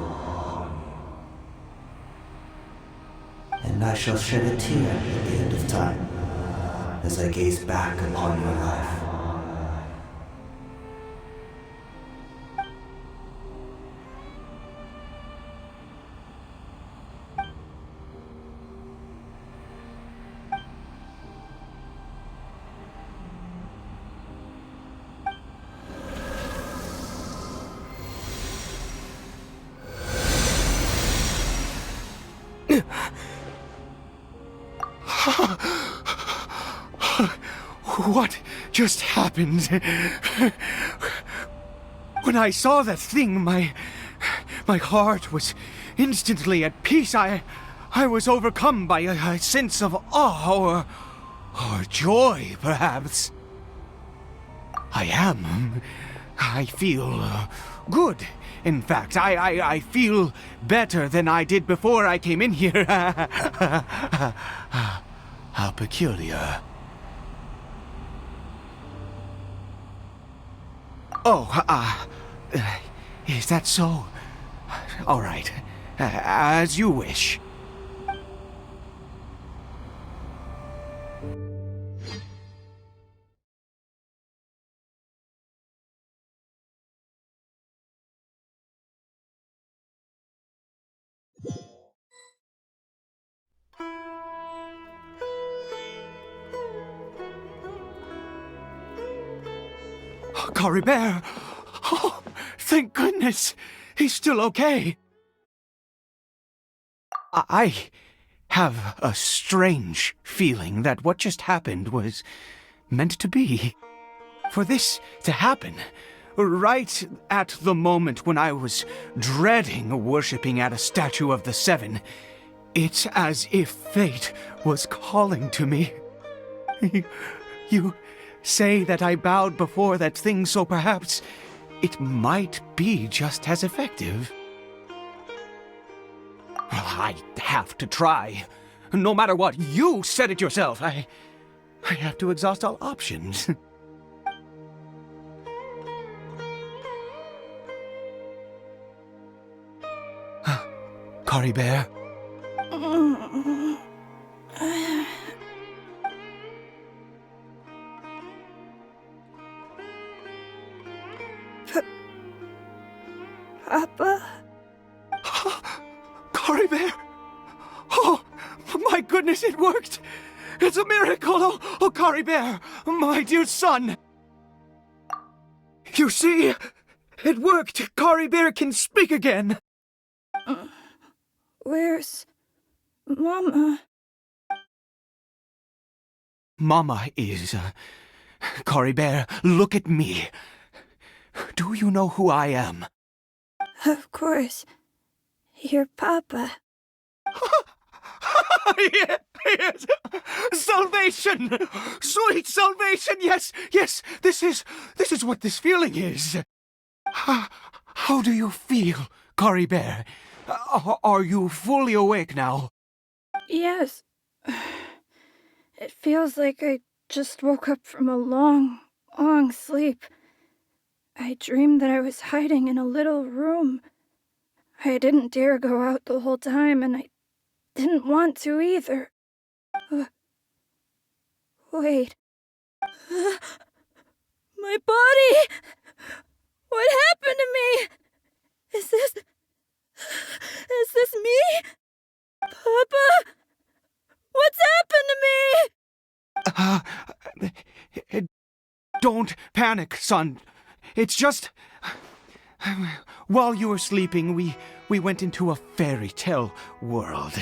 And I shall shed a tear at the end of time, as I gaze back upon your life. What just happened? When I saw that thing, my heart was instantly at peace. I was overcome by a sense of awe or joy, perhaps. I feel good. In fact, I feel better than I did before I came in here. How peculiar. Oh, is that so? All right, as you wish. Caribert! Oh, thank goodness! He's still okay! I have a strange feeling that what just happened was meant to be. For this to happen, right at the moment when I was dreading worshipping at a statue of the Seven, it's as if fate was calling to me. You say that I bowed before that thing, so perhaps it might be just as effective. I have to try. No matter what, you said it yourself. I have to exhaust all options. Caribert. Papa? Caribert! Oh, my goodness, it worked! It's a miracle! Oh, Caribert, my dear son! You see, it worked! Caribert can speak again! Where's Mama? Mama is... Caribert, look at me. Do you know who I am? Of course. Your Papa. Yes! Salvation! Sweet salvation! Yes! Yes! This is what this feeling is. How do you feel, Caribert? Are you fully awake now? Yes. It feels like I just woke up from a long, long sleep. I dreamed that I was hiding in a little room. I didn't dare go out the whole time, and I didn't want to either. Wait. My body! What happened to me? Is this me? Papa? What's happened to me? Don't panic, son. It's just... While you were sleeping, we went into a fairy tale world.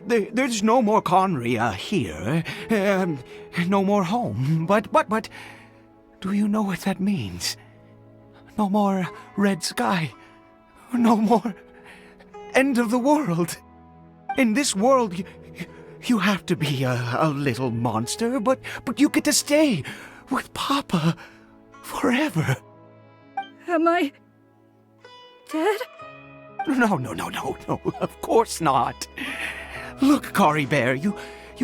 There's no more Conria here. No more home. But... Do you know what that means? No more red sky. No more end of the world. In this world, you have to be a little monster, but you get to stay with Papa forever. Am I dead? No, of course not. Look, Caribert, you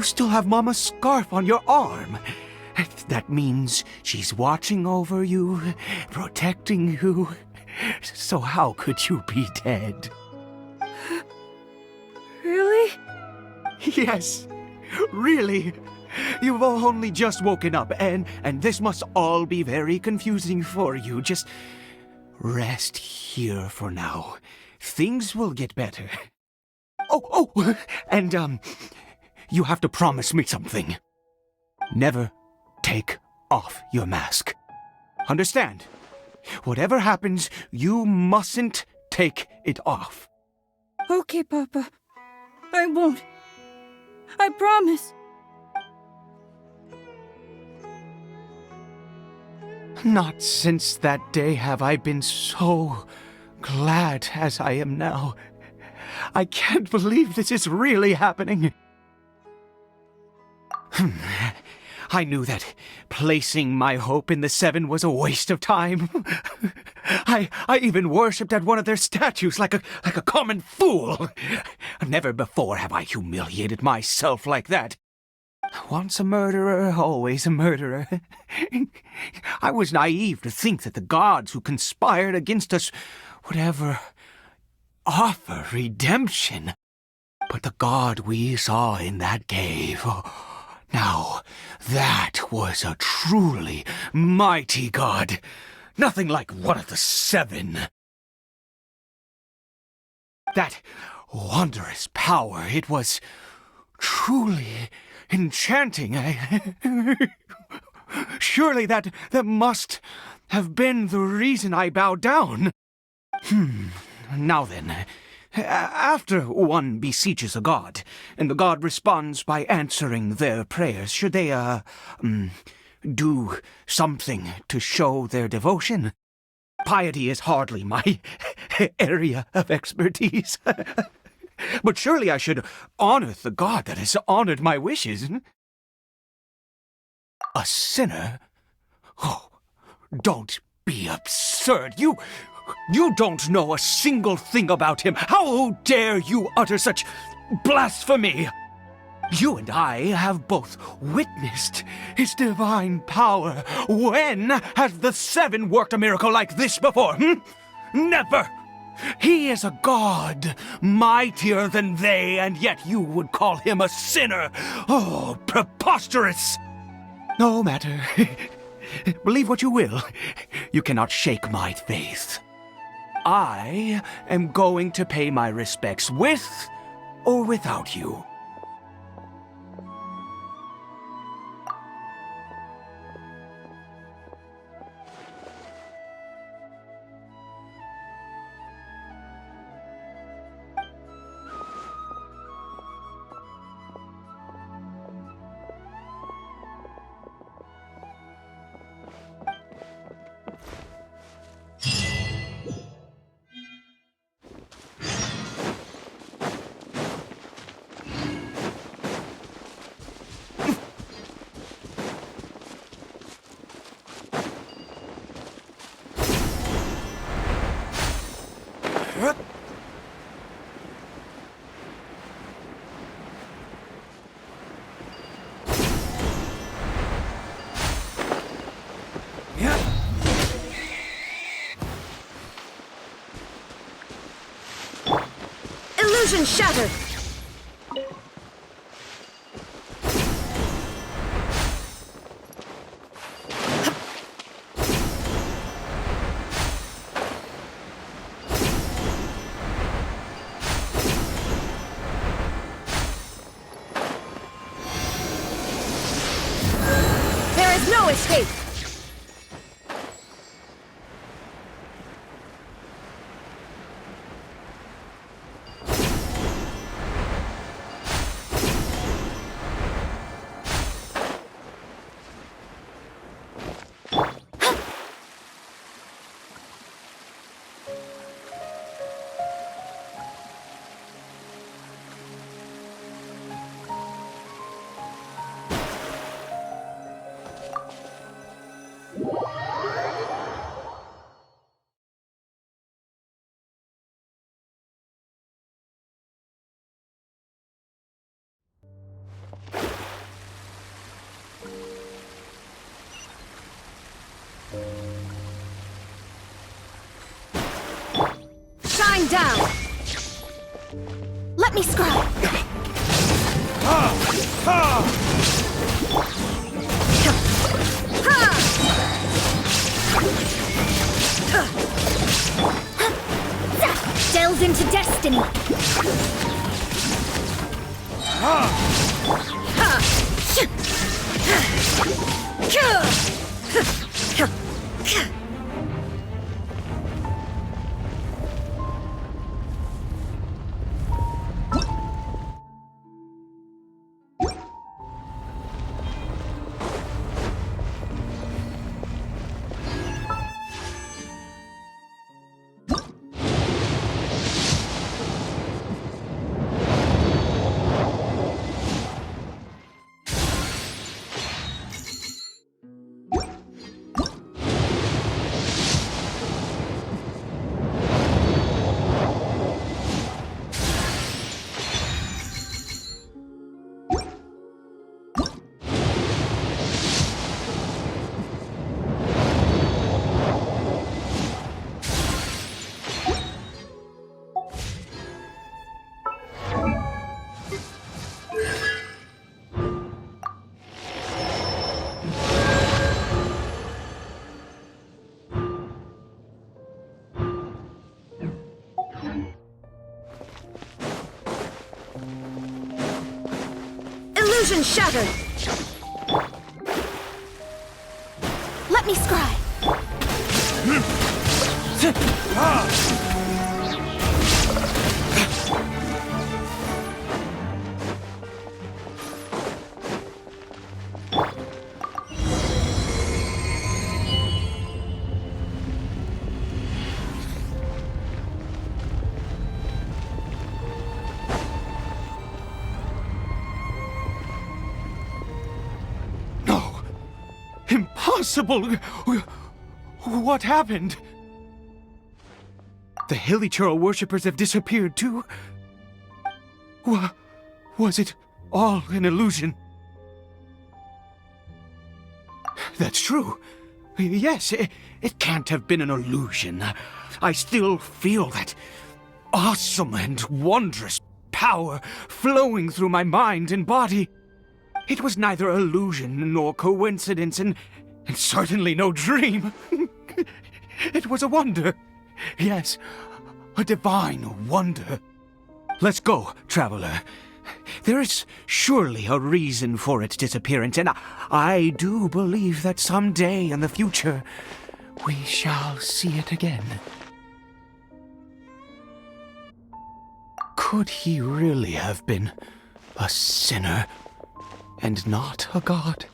still have Mama's scarf on your arm. That means she's watching over you, protecting you. So how could you be dead? Really? Yes, really. You've only just woken up, and this must all be very confusing for you. Just rest here for now. Things will get better. Oh, and, you have to promise me something. Never take off your mask. Understand? Whatever happens, you mustn't take it off. Okay, Papa. I won't. I promise. Not since that day have I been so glad as I am now. I can't believe this is really happening. I knew that placing my hope in the Seven was a waste of time. I even worshipped at one of their statues like a common fool. Never before have I humiliated myself like that. Once a murderer, always a murderer. I was naive to think that the gods who conspired against us would ever offer redemption. But the god we saw in that cave... Now, that was a truly mighty god. Nothing like one of the Seven. That wondrous power, it was truly enchanting. Surely that must have been the reason I bowed down. Now then... After one beseeches a god, and the god responds by answering their prayers, should they, do something to show their devotion. Piety is hardly my area of expertise. But surely I should honor the god that has honored my wishes. A sinner? Oh, don't be absurd. You don't know a single thing about him. How dare you utter such blasphemy? You and I have both witnessed his divine power. When has the Seven worked a miracle like this before? Never! He is a god, mightier than they, and yet you would call him a sinner. Oh, preposterous! No matter. Believe what you will. You cannot shake my faith. I am going to pay my respects with or without you. Illusion shattered! There is no escape! Shine down! Let me scry! Delve into destiny! Illusion shattered! Let me scry! possible? What happened? The Hilichurl worshippers have disappeared too? Was it all an illusion? That's true. Yes, it can't have been an illusion. I still feel that awesome and wondrous power flowing through my mind and body. It was neither illusion nor coincidence, and certainly no dream. It was a wonder. Yes, a divine wonder. Let's go, traveler. There is surely a reason for its disappearance, and I do believe that someday in the future we shall see it again. Could he really have been a sinner and not a god?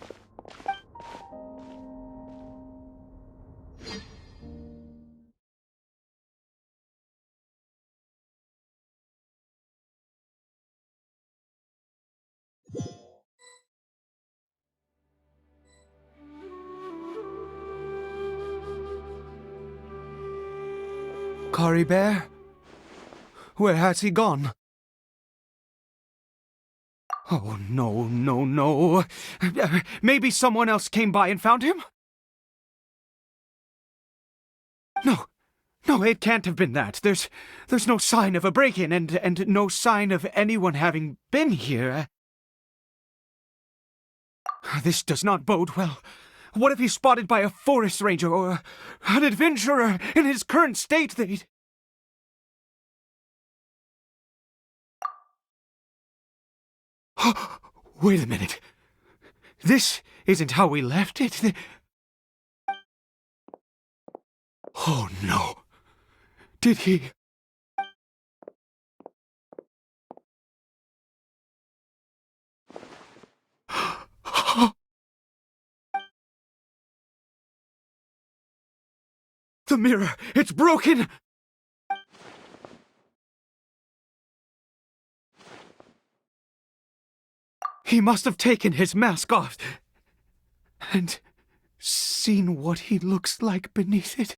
Caribert? Where has he gone? Oh, no. Maybe someone else came by and found him? No, it can't have been that. There's no sign of a break-in and no sign of anyone having been here. This does not bode well. What if he's spotted by a forest ranger or an adventurer in his current state? Wait a minute. This isn't how we left it. Oh no. Did he... The mirror! It's broken! He must have taken his mask off and seen what he looks like beneath it.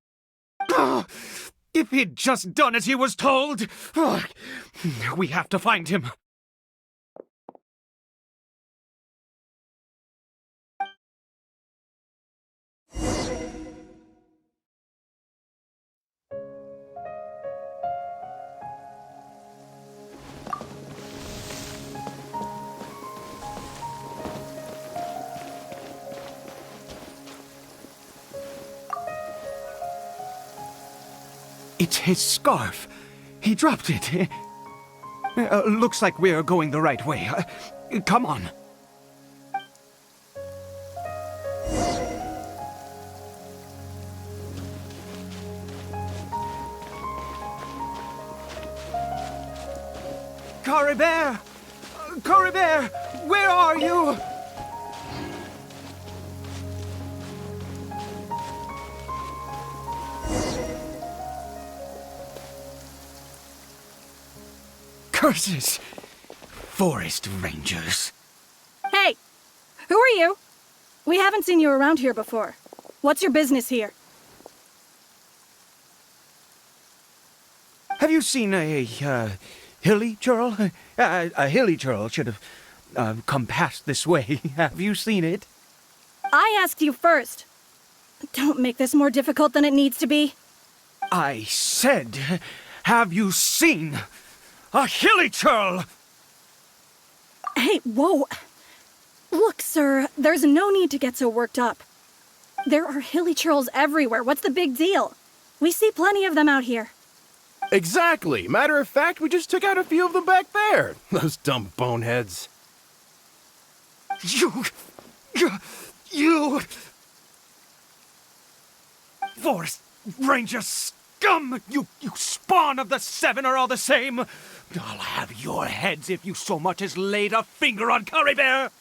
If he'd just done as he was told! We have to find him. It's his scarf. He dropped it. Looks like we're going the right way. Come on. Caribert! Caribert! Where are you? Curses! Forest rangers. Hey! Who are you? We haven't seen you around here before. What's your business here? Have you seen a Hilichurl? A Hilichurl should have come past this way. Have you seen it? I asked you first. Don't make this more difficult than it needs to be. I said, have you seen a Hilichurl? Hey, whoa. Look, sir, there's no need to get so worked up. There are Hilichurls everywhere. What's the big deal? We see plenty of them out here. Exactly. Matter of fact, we just took out a few of them back there. Those dumb boneheads. You... Forest Ranger scum! You spawn of the Seven are all the same! I'll have your heads if you so much as laid a finger on Caribert!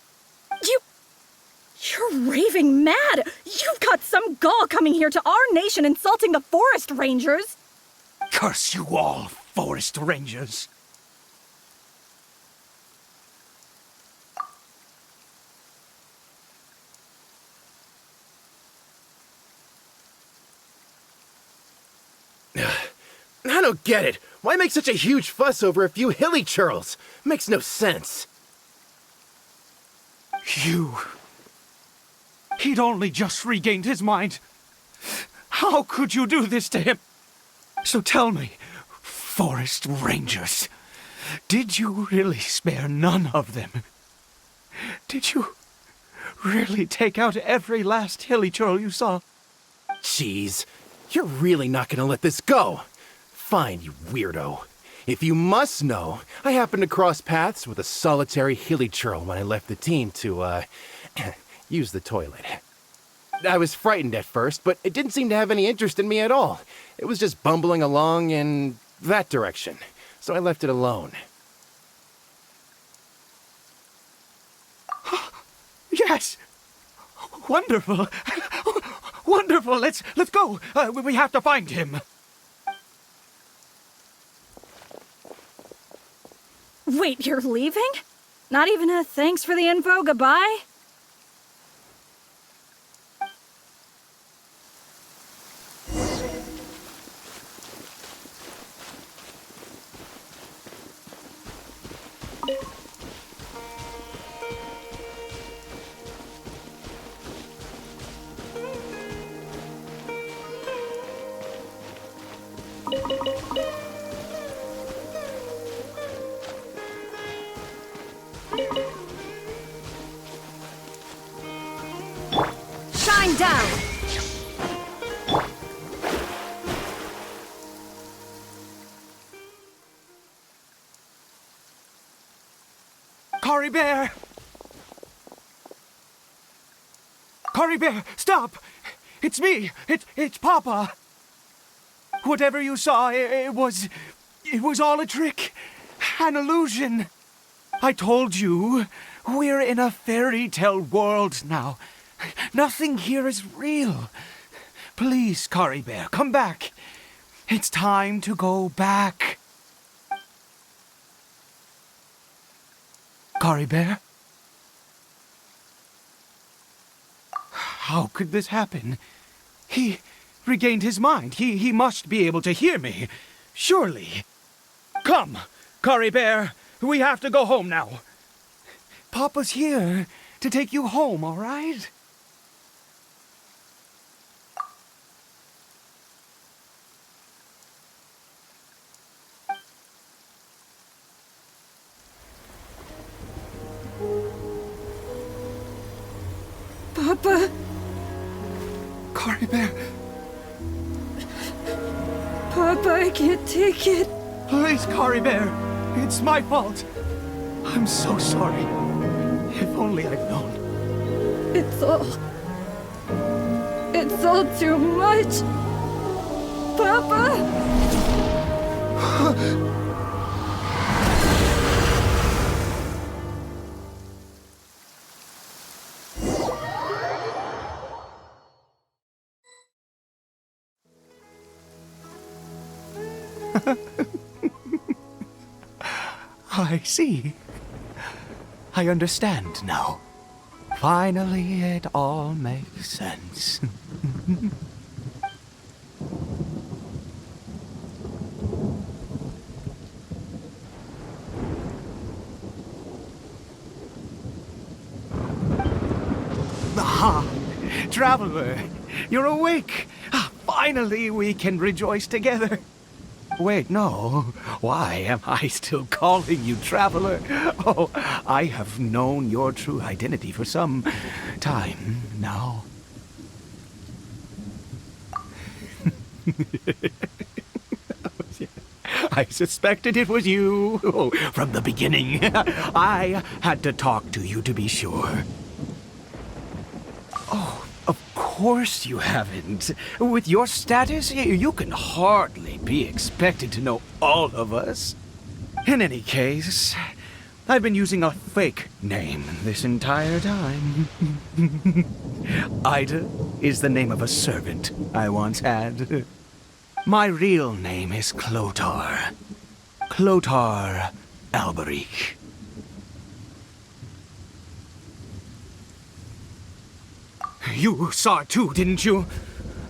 You're raving mad! You've got some gall coming here to our nation insulting the Forest Rangers! Curse you all, Forest Rangers! don't get it. Why make such a huge fuss over a few hilly churls? Makes no sense. He'd only just regained his mind. How could you do this to him? So tell me, Forest Rangers, did you really spare none of them? Did you really take out every last hilly churl you saw? Jeez, you're really not gonna let this go. Fine, you weirdo. If you must know, I happened to cross paths with a solitary hilly churl when I left the team to, use the toilet. I was frightened at first, but it didn't seem to have any interest in me at all. It was just bumbling along in that direction, so I left it alone. Yes! Wonderful! Wonderful! Let's go! We have to find him! Wait, you're leaving? Not even a thanks for the info, goodbye? Shine down! Caribert! Caribert, stop! It's me! It's Papa! Whatever you saw, it was all a trick. An illusion. I told you, we're in a fairy tale world now. Nothing here is real. Please, Caribert, come back. It's time to go back. Caribert? How could this happen? He regained his mind. He must be able to hear me. Surely. Come, Caribert. We have to go home now. Papa's here to take you home, all right? Papa? Caribert. Papa, I can't take it. Please, Caribert. It's my fault. I'm so sorry. If only I'd known. It's all too much. Papa! I see. I understand now. Finally, it all makes sense. Aha! Traveler, you're awake! Finally, we can rejoice together. Wait, no. Why am I still calling you Traveler? Oh, I have known your true identity for some time now. I suspected it was you. Oh, from the beginning. I had to talk to you to be sure. Oh, of course you haven't. With your status, you can hardly be expected to know all of us. In any case, I've been using a fake name this entire time. Ida is the name of a servant I once had. My real name is Clotar. Clotar Alberic. You saw it too, didn't you?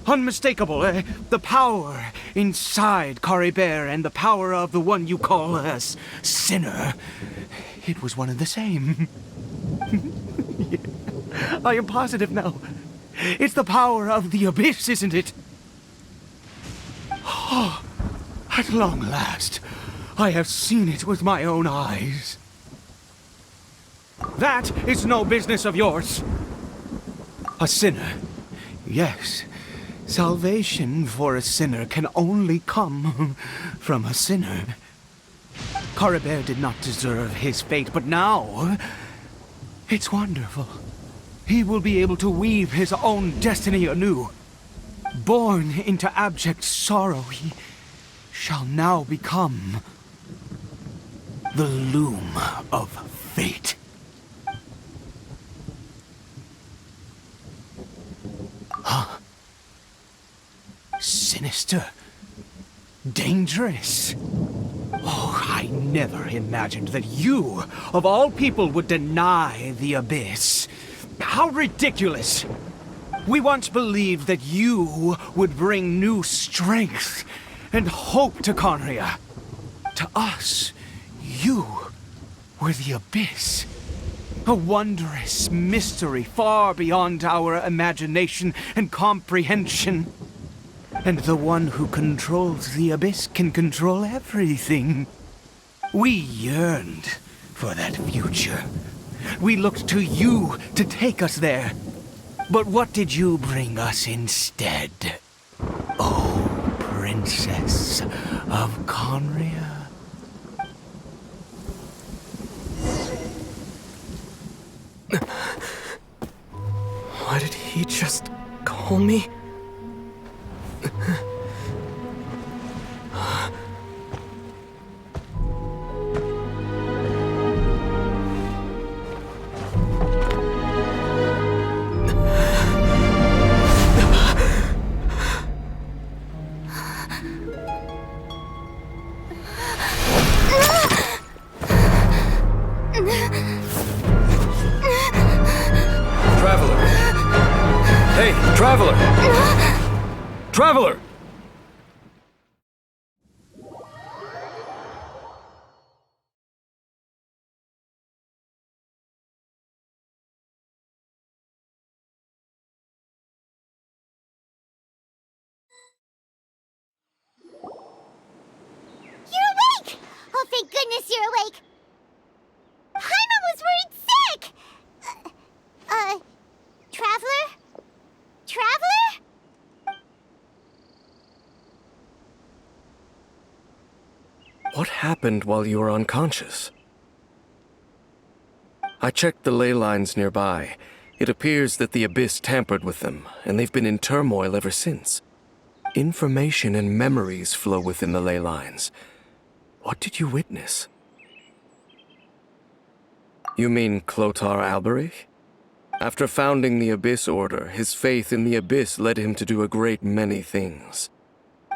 unmistakable. The power inside Caribert and the power of the one you call a sinner. It was one and the same. Yeah, I am positive now. It's the power of the abyss, isn't it? Oh, at long last, I have seen it with my own eyes. That is no business of yours. A sinner. Yes, salvation for a sinner can only come from a sinner. Caribert did not deserve his fate, but now it's wonderful. He will be able to weave his own destiny anew. Born into abject sorrow, he shall now become the loom of fate. Huh? Sinister. Dangerous. Oh, I never imagined that you, of all people, would deny the abyss. How ridiculous! We once believed that you would bring new strength and hope to Conria. To us, you were the abyss. A wondrous mystery far beyond our imagination and comprehension. And the one who controls the abyss can control everything. We yearned for that future. We looked to you to take us there. But what did you bring us instead? Oh, Princess of Conria. Why did he just call me? Traveler! Traveler! You're awake! Oh, thank goodness you're awake! Paimon was worried sick! Traveler? Traveler? What happened while you were unconscious? I checked the ley lines nearby. It appears that the Abyss tampered with them, and they've been in turmoil ever since. Information and memories flow within the ley lines. What did you witness? You mean Clotar Alberich? After founding the Abyss Order, his faith in the Abyss led him to do a great many things.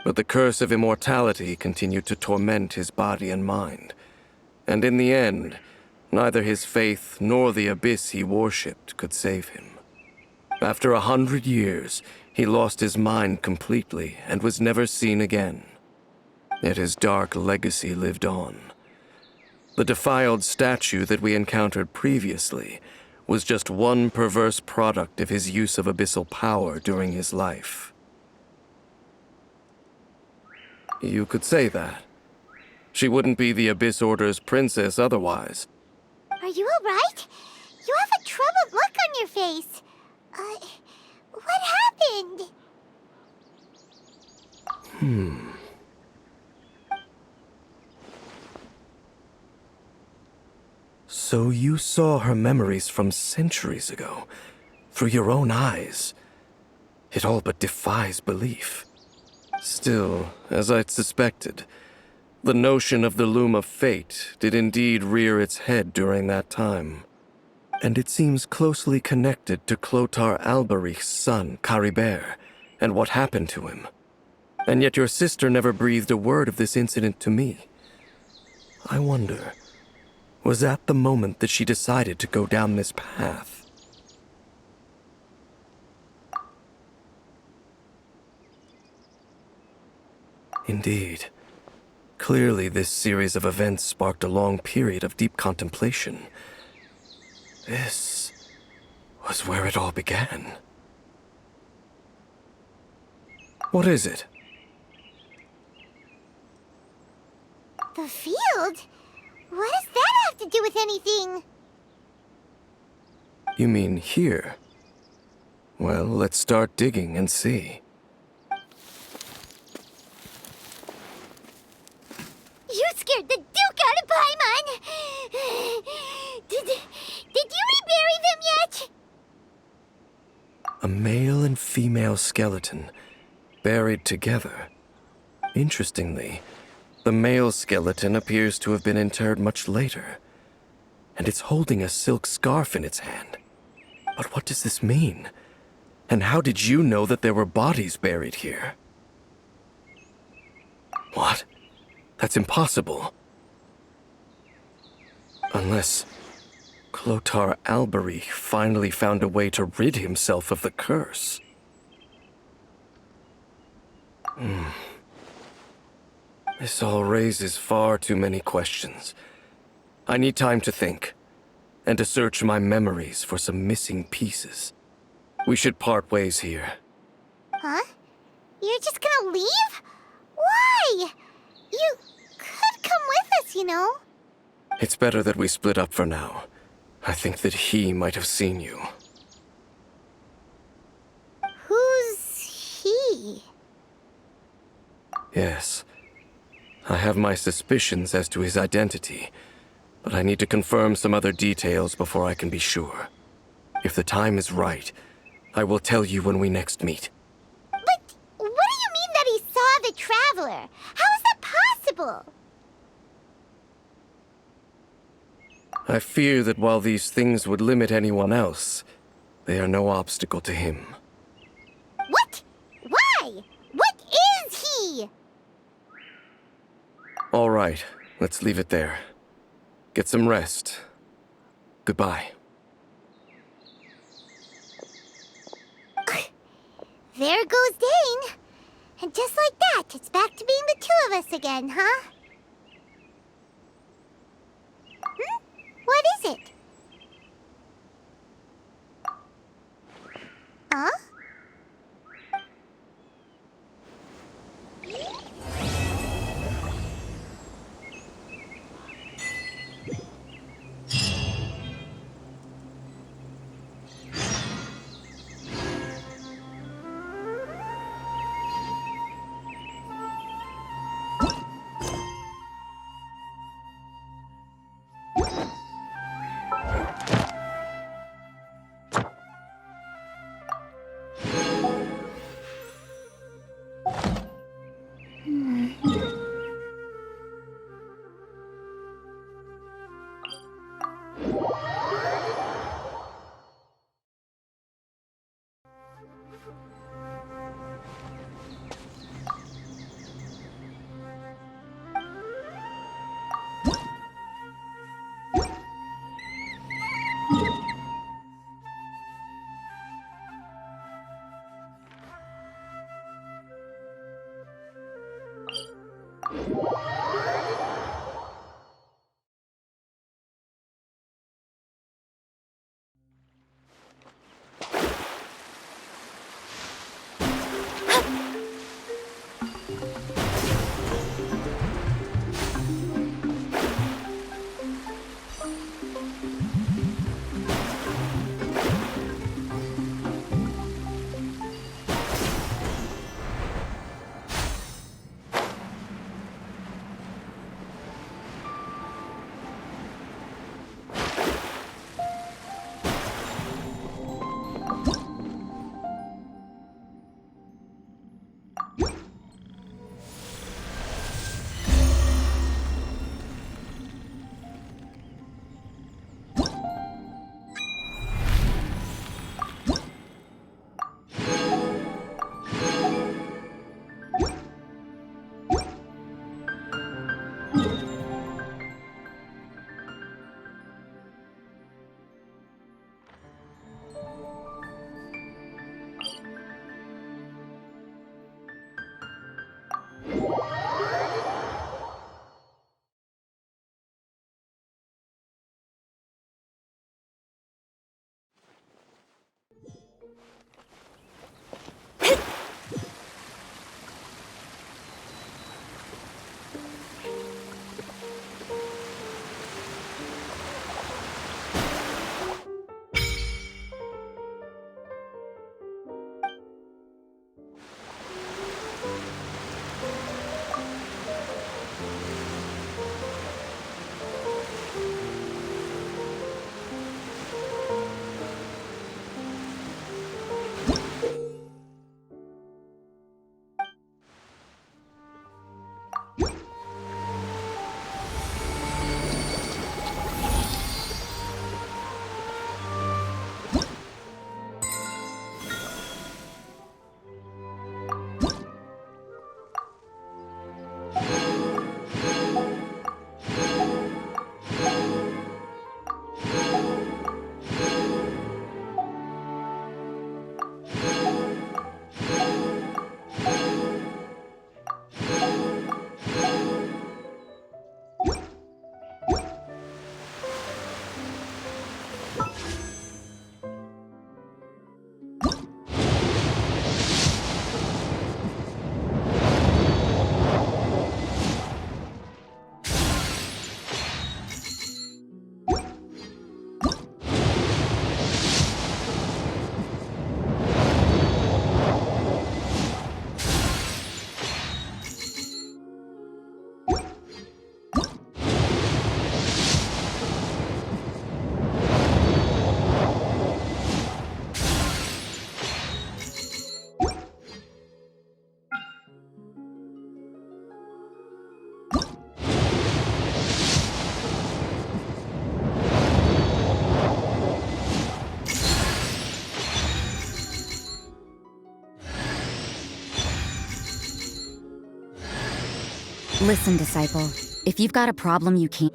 But the curse of immortality continued to torment his body and mind. And in the end, neither his faith nor the Abyss he worshipped could save him. After 100 years, he lost his mind completely and was never seen again. Yet his dark legacy lived on. The defiled statue that we encountered previously was just one perverse product of his use of abyssal power during his life. You could say that. She wouldn't be the Abyss Order's princess otherwise. Are you alright? You have a troubled look on your face. What happened? So you saw her memories from centuries ago, through your own eyes. It all but defies belief. Still, as I'd suspected, the notion of the Loom of Fate did indeed rear its head during that time. And it seems closely connected to Clotar Alberich's son, Caribert, and what happened to him. And yet your sister never breathed a word of this incident to me. I wonder, was that the moment that she decided to go down this path? Indeed. Clearly, this series of events sparked a long period of deep contemplation. This was where it all began. What is it? The field? What does that have to do with anything? You mean here? Well, let's start digging and see. You scared the Duke out of Paimon! Did you rebury them yet? A male and female skeleton, buried together. Interestingly, the male skeleton appears to have been interred much later, and it's holding a silk scarf in its hand. But what does this mean? And how did you know that there were bodies buried here? What? That's impossible. Unless Clotar Albery finally found a way to rid himself of the curse. This all raises far too many questions. I need time to think, and to search my memories for some missing pieces. We should part ways here. Huh? You're just gonna leave? Why? You could come with us, you know. It's better that we split up for now. I think that he might have seen you. Who's he? Yes. I have my suspicions as to his identity, but I need to confirm some other details before I can be sure. If the time is right, I will tell you when we next meet. But what do you mean that he saw the Traveler? How is that possible? I fear that while these things would limit anyone else, they are no obstacle to him. What? Why? What is he? All right, let's leave it there. Get some rest. Goodbye. There goes Dane. And just like that, it's back to being the two of us again, huh? What is it? Huh? Listen, disciple. If you've got a problem you can't...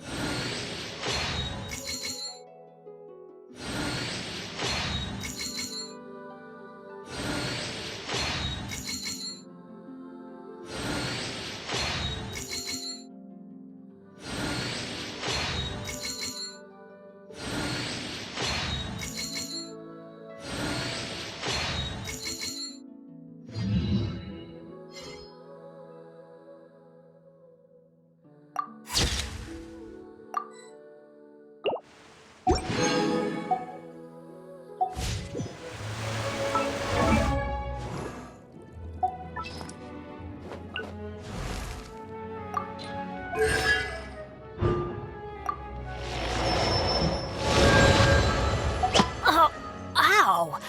Oh, ow!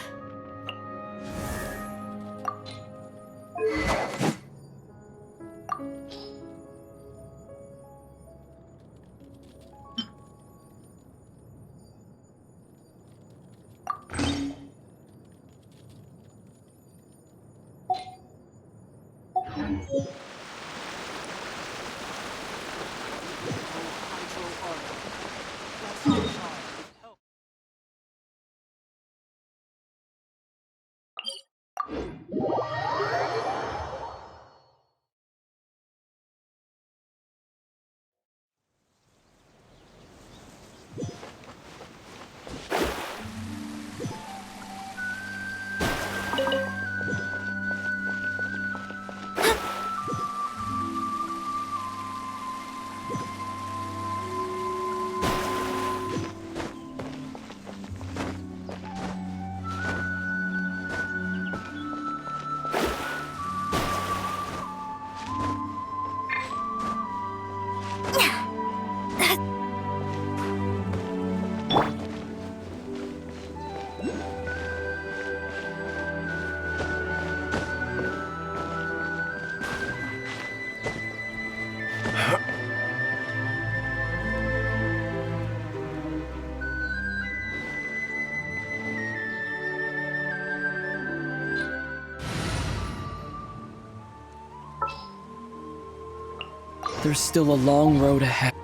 There's still a long road ahead.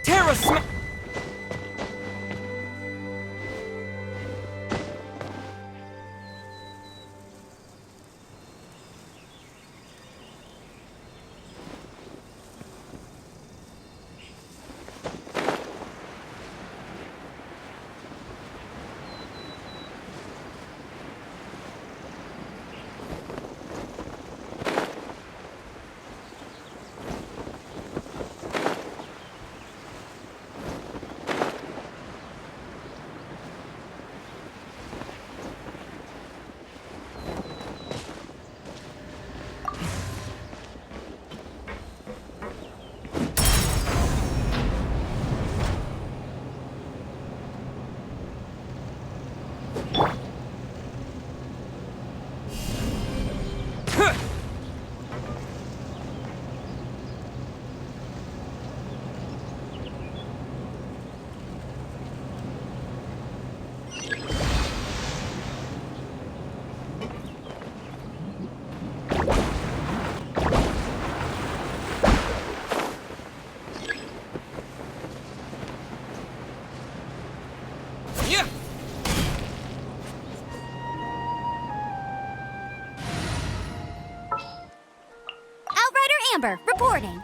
Terra sma- Amber, reporting.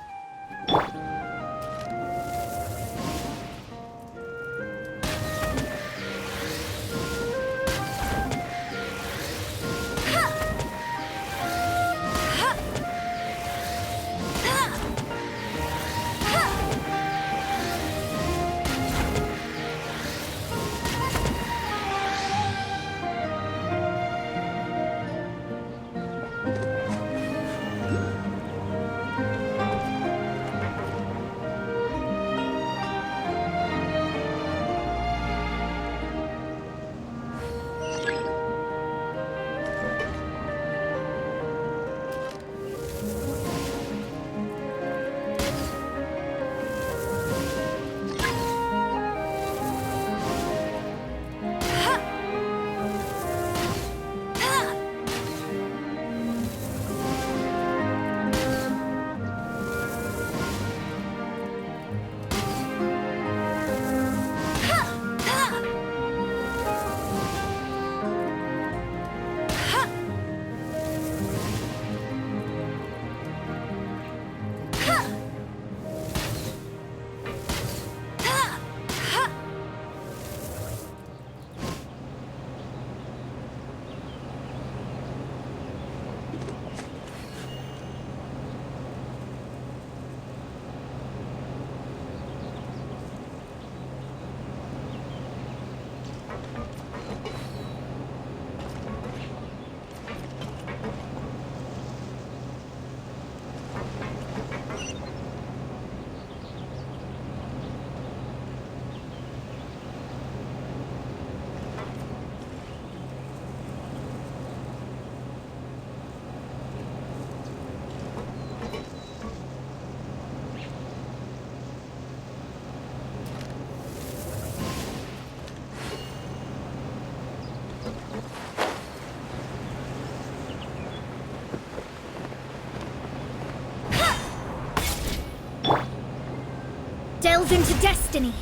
Delve into destiny.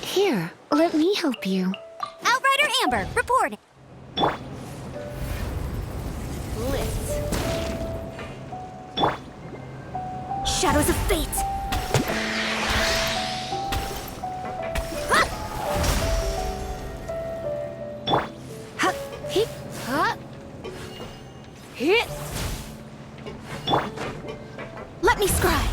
Here, let me help you. Outrider Amber, reporting. Shadows of fate. Let me scry.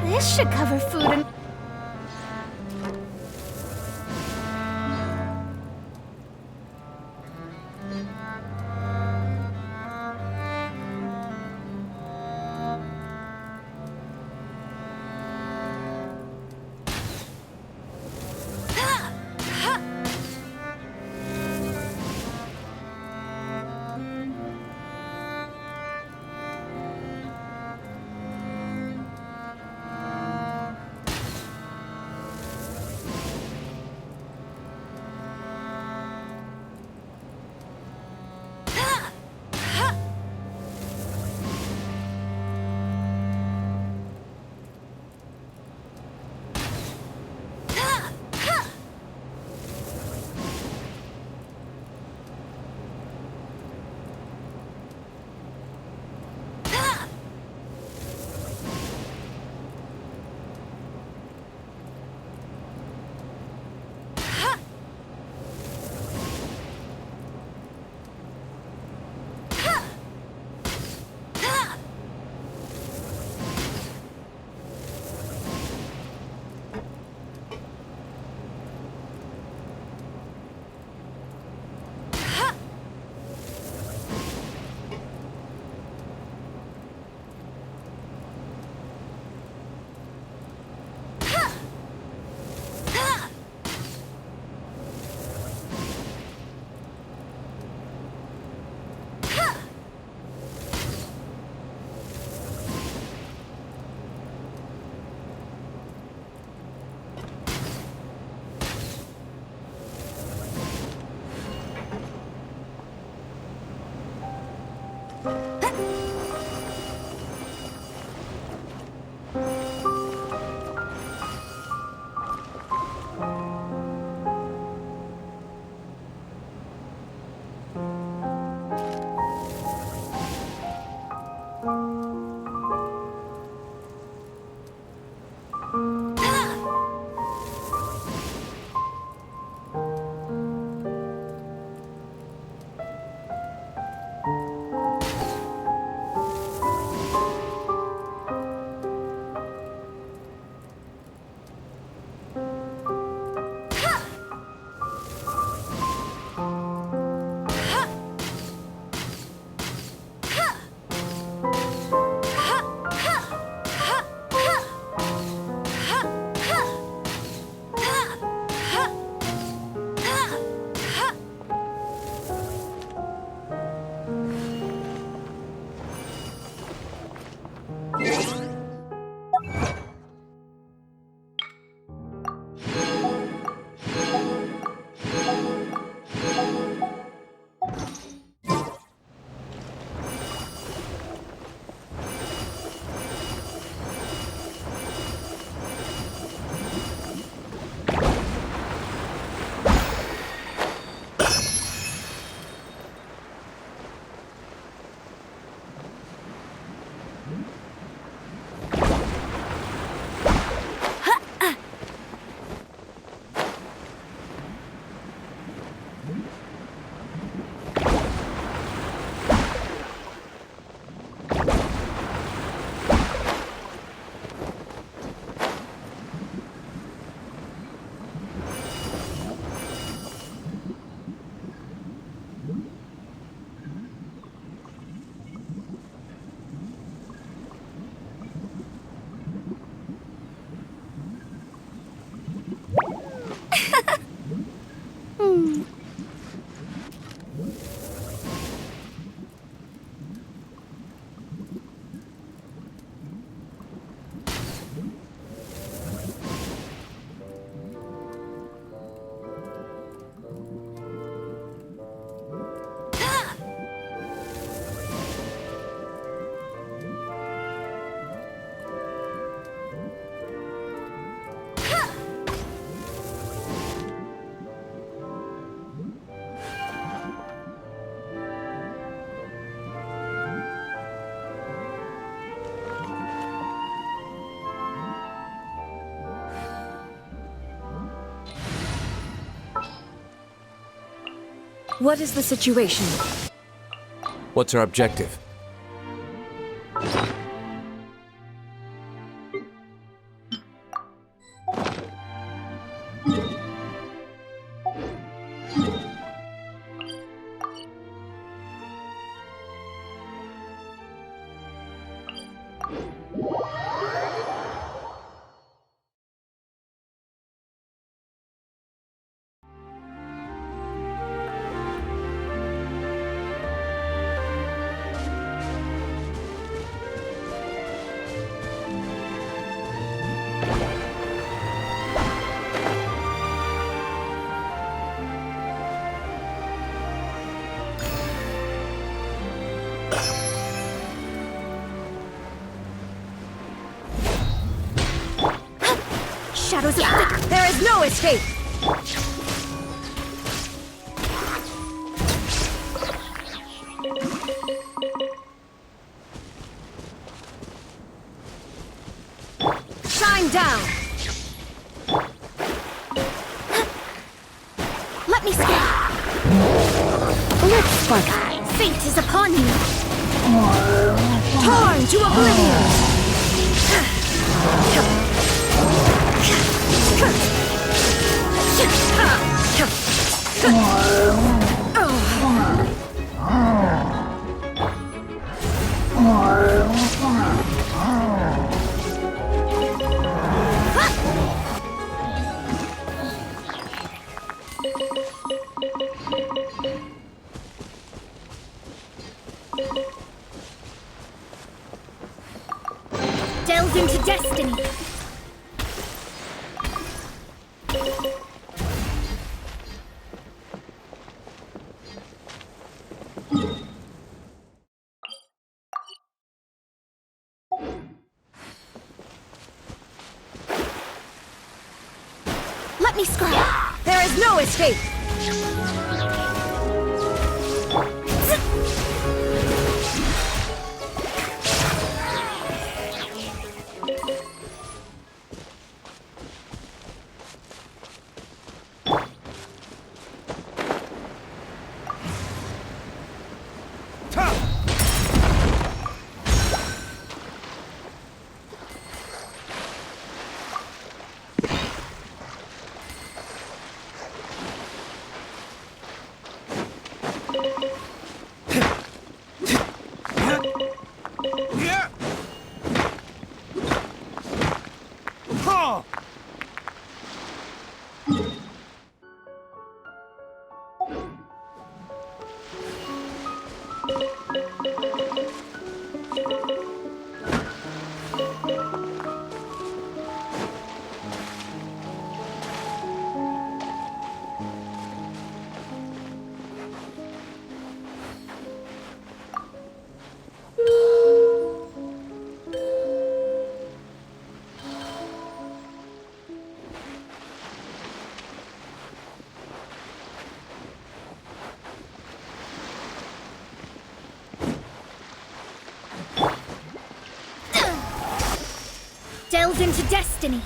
This should cover food and... What is the situation? What's our objective? Shadows of There is no escape! Shine down! Let me scan. Let's spark. Fate is upon you. Torn to oblivion! Delve into destiny. Let me scry! There is no escape! Delve into destiny.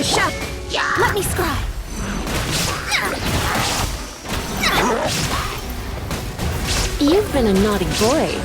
Let me scry. You've been a naughty boy.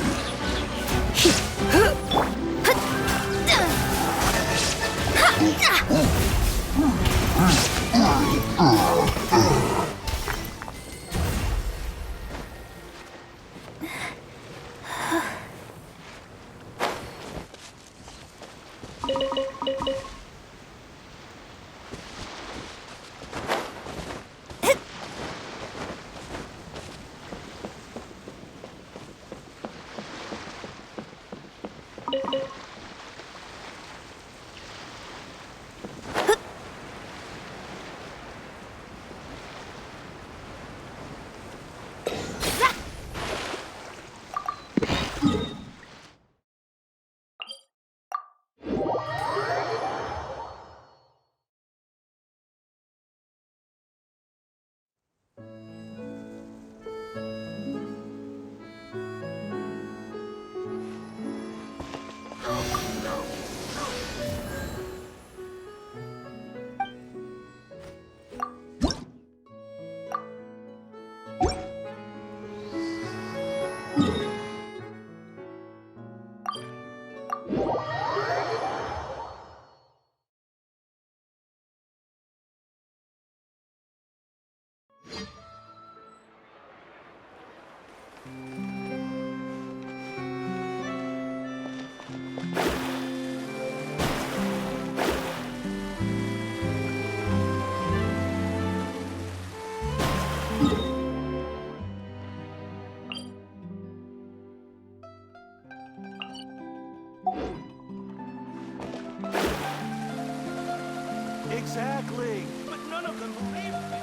Exactly. But none of them believe me.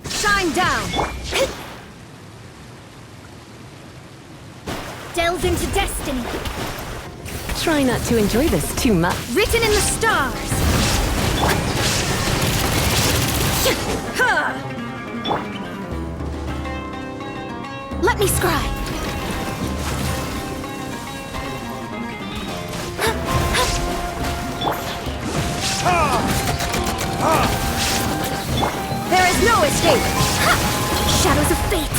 Shine down! Delve into destiny! Try not to enjoy this too much. Written in the stars! Let me scry! There is no escape! Shadows of fate!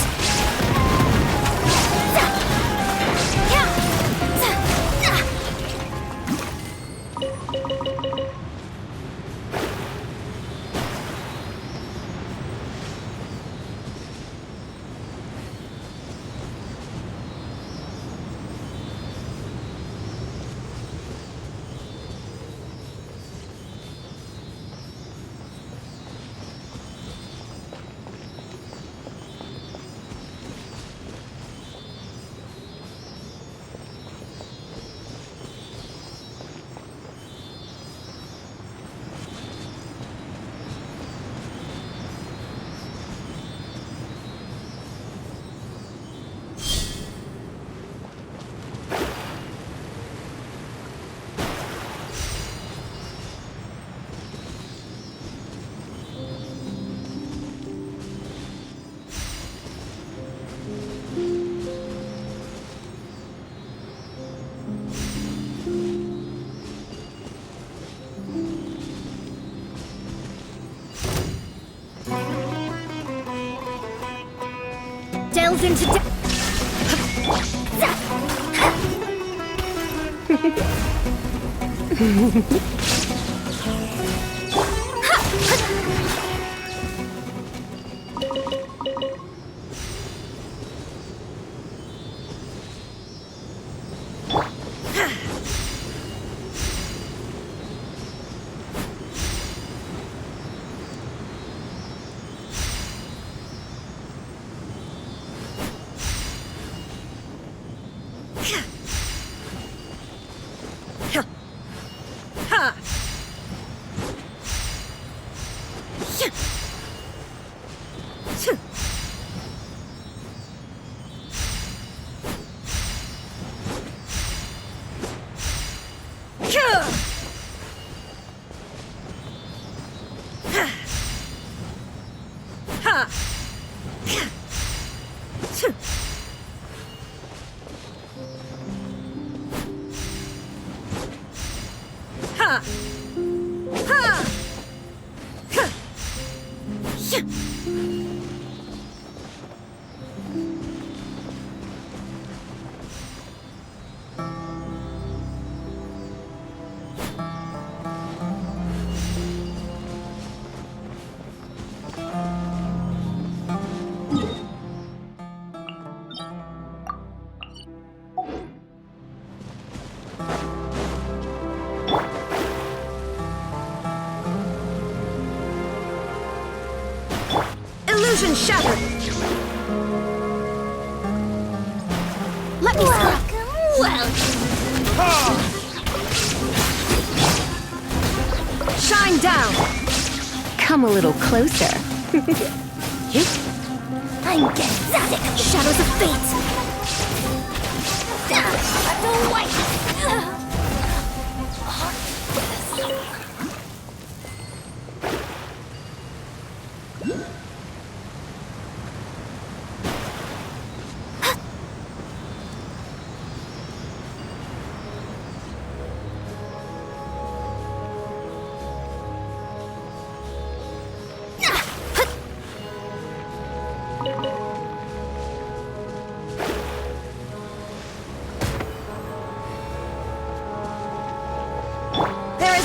Delve into illusion shattered. Let me shine down. Come a little closer. I'm getting sick. Shadows of fate. The white.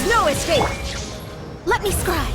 No escape! Let me scry!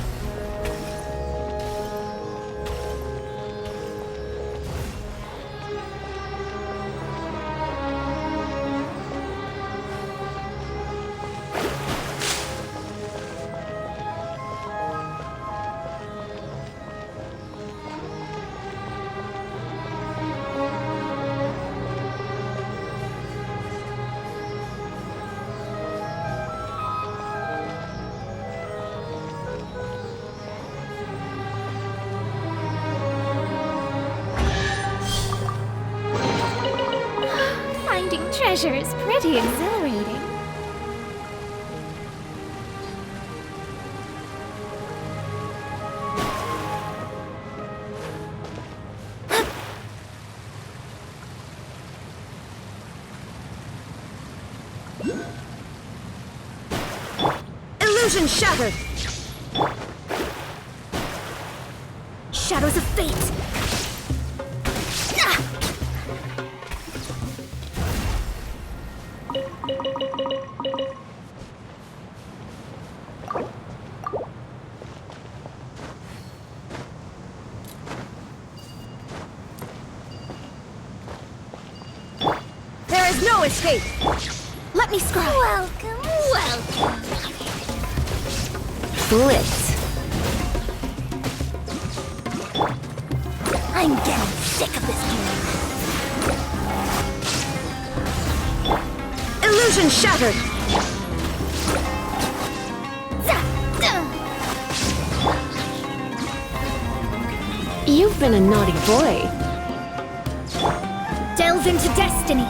Finding treasure is pretty exhilarating. Illusion shattered! Shadows of fate! There is no escape! Let me scry! Welcome, welcome! Blitz. I'm getting sick of this game. Illusion shattered! You've been a naughty boy. Delve into destiny.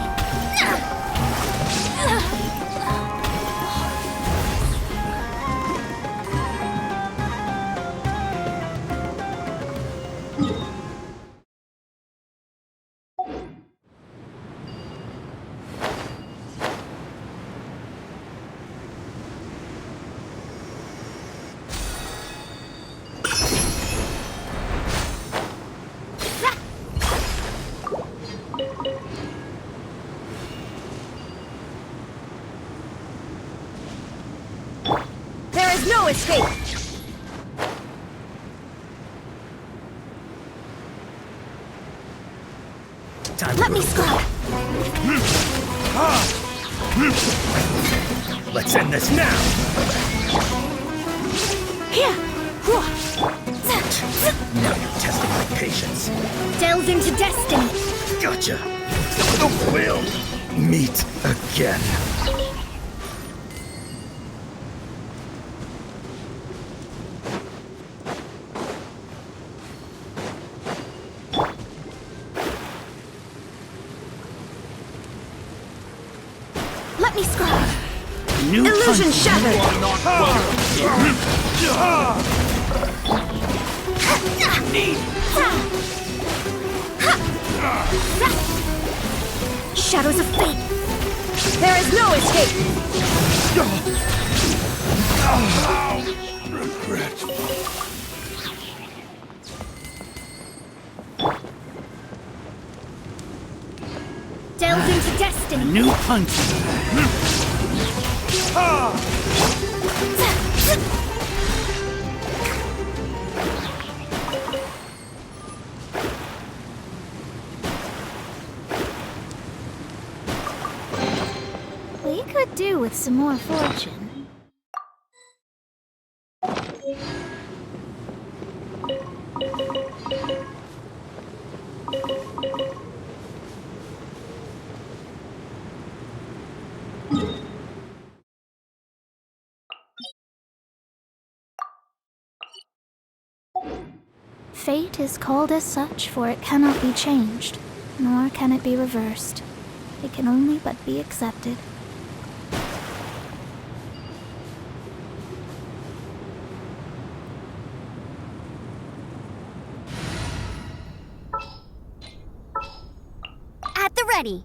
is no escape! Let me scrub! Let's end this now! Here! Now you're testing my patience. Delve into destiny! Gotcha! We'll meet again. Let me scrub! New Illusion shattered! Shadows of fate! There is no escape! Regret. Delve into destiny! New punch. We could do with some more fortune. Fate is called as such, for it cannot be changed, nor can it be reversed. It can only but be accepted. At the ready.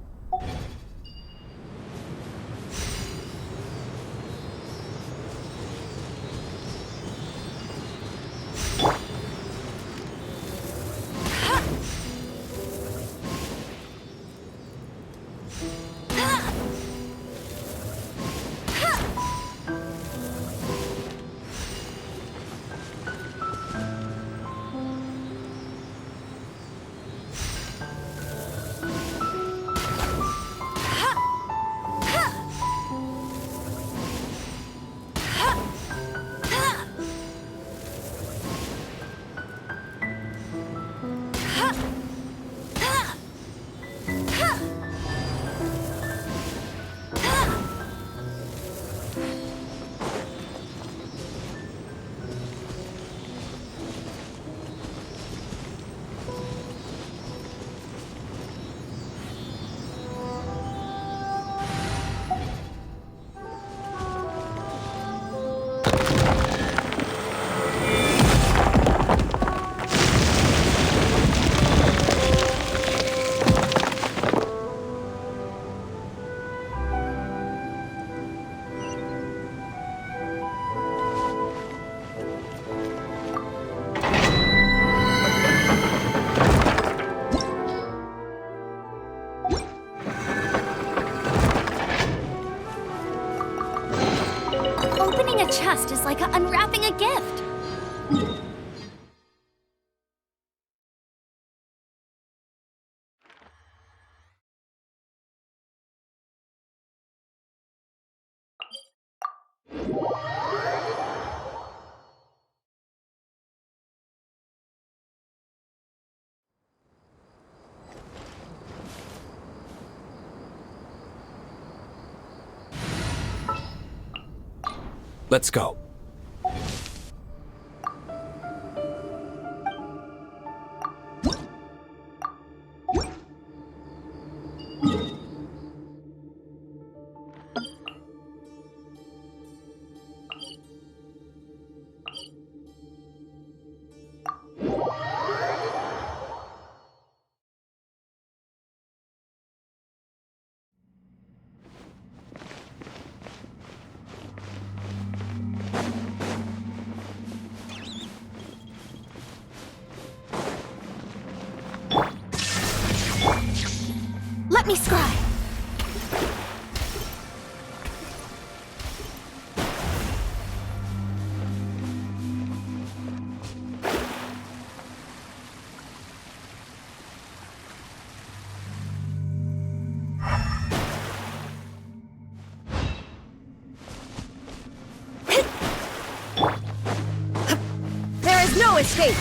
Opening a chest is like unwrapping a gift. Let's go. Let me scry! is no escape!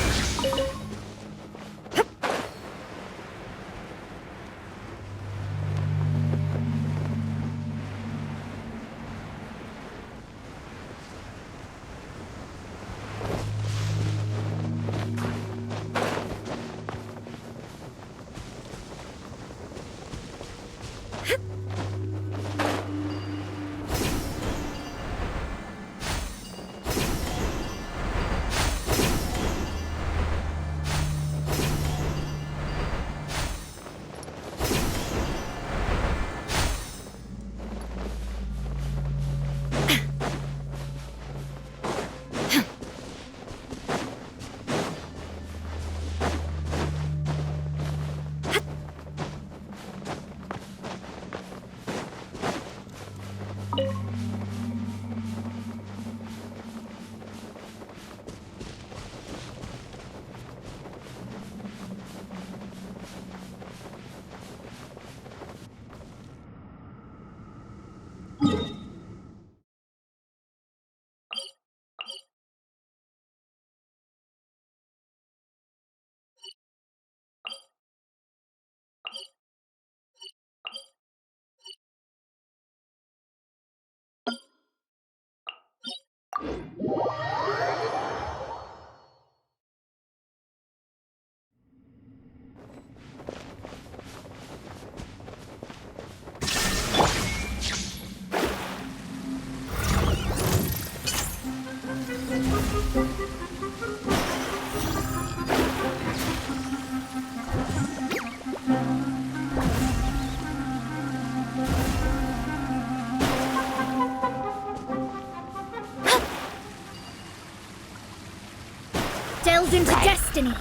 Delved into destiny.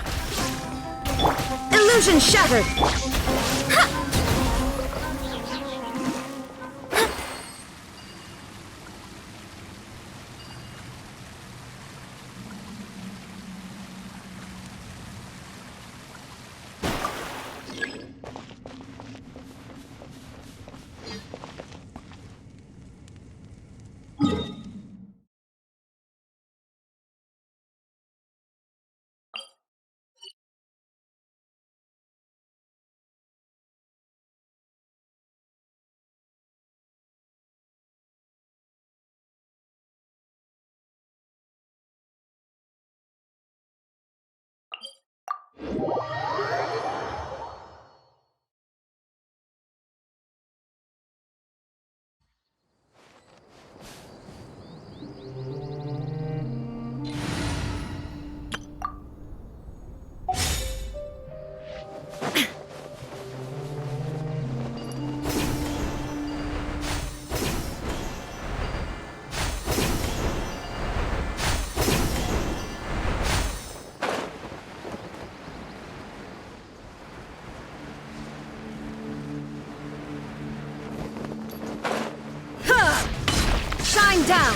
Illusion shattered! Shine down!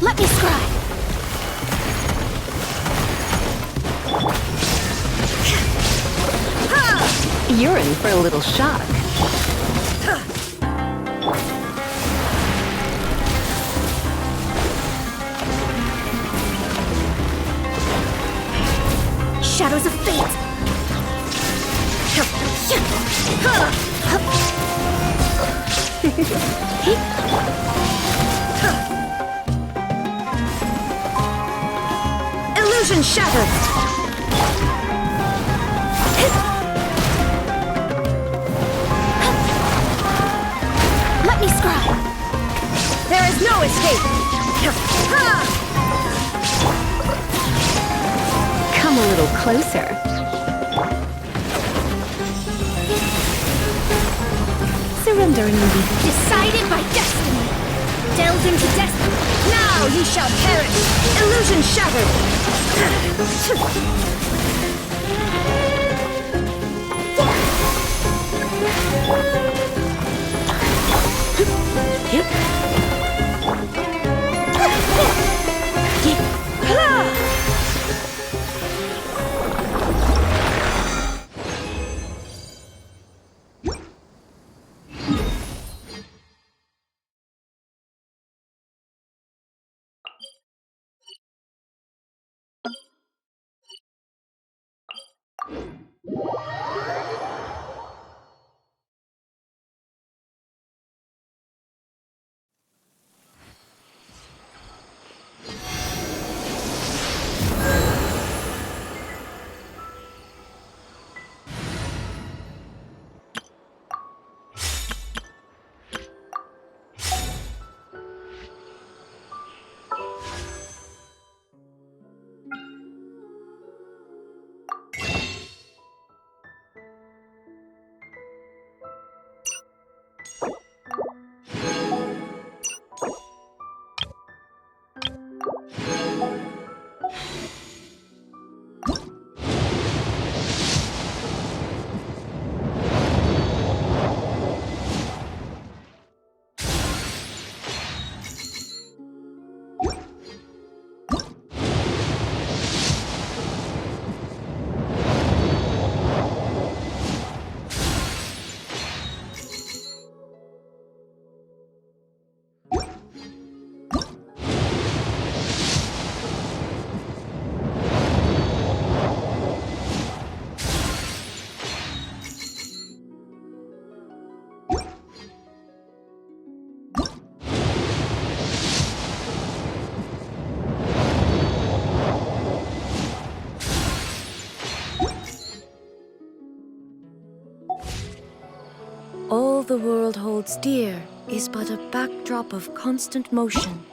Let me scribe. You're in for a little shock. Shadows of fate. Illusion shattered! Let me scribe. There is no escape! Come a little closer. Surrender and leave. Decided by destiny. Delved into destiny. Now you shall perish! Illusion shattered! All the world holds dear is but a backdrop of constant motion.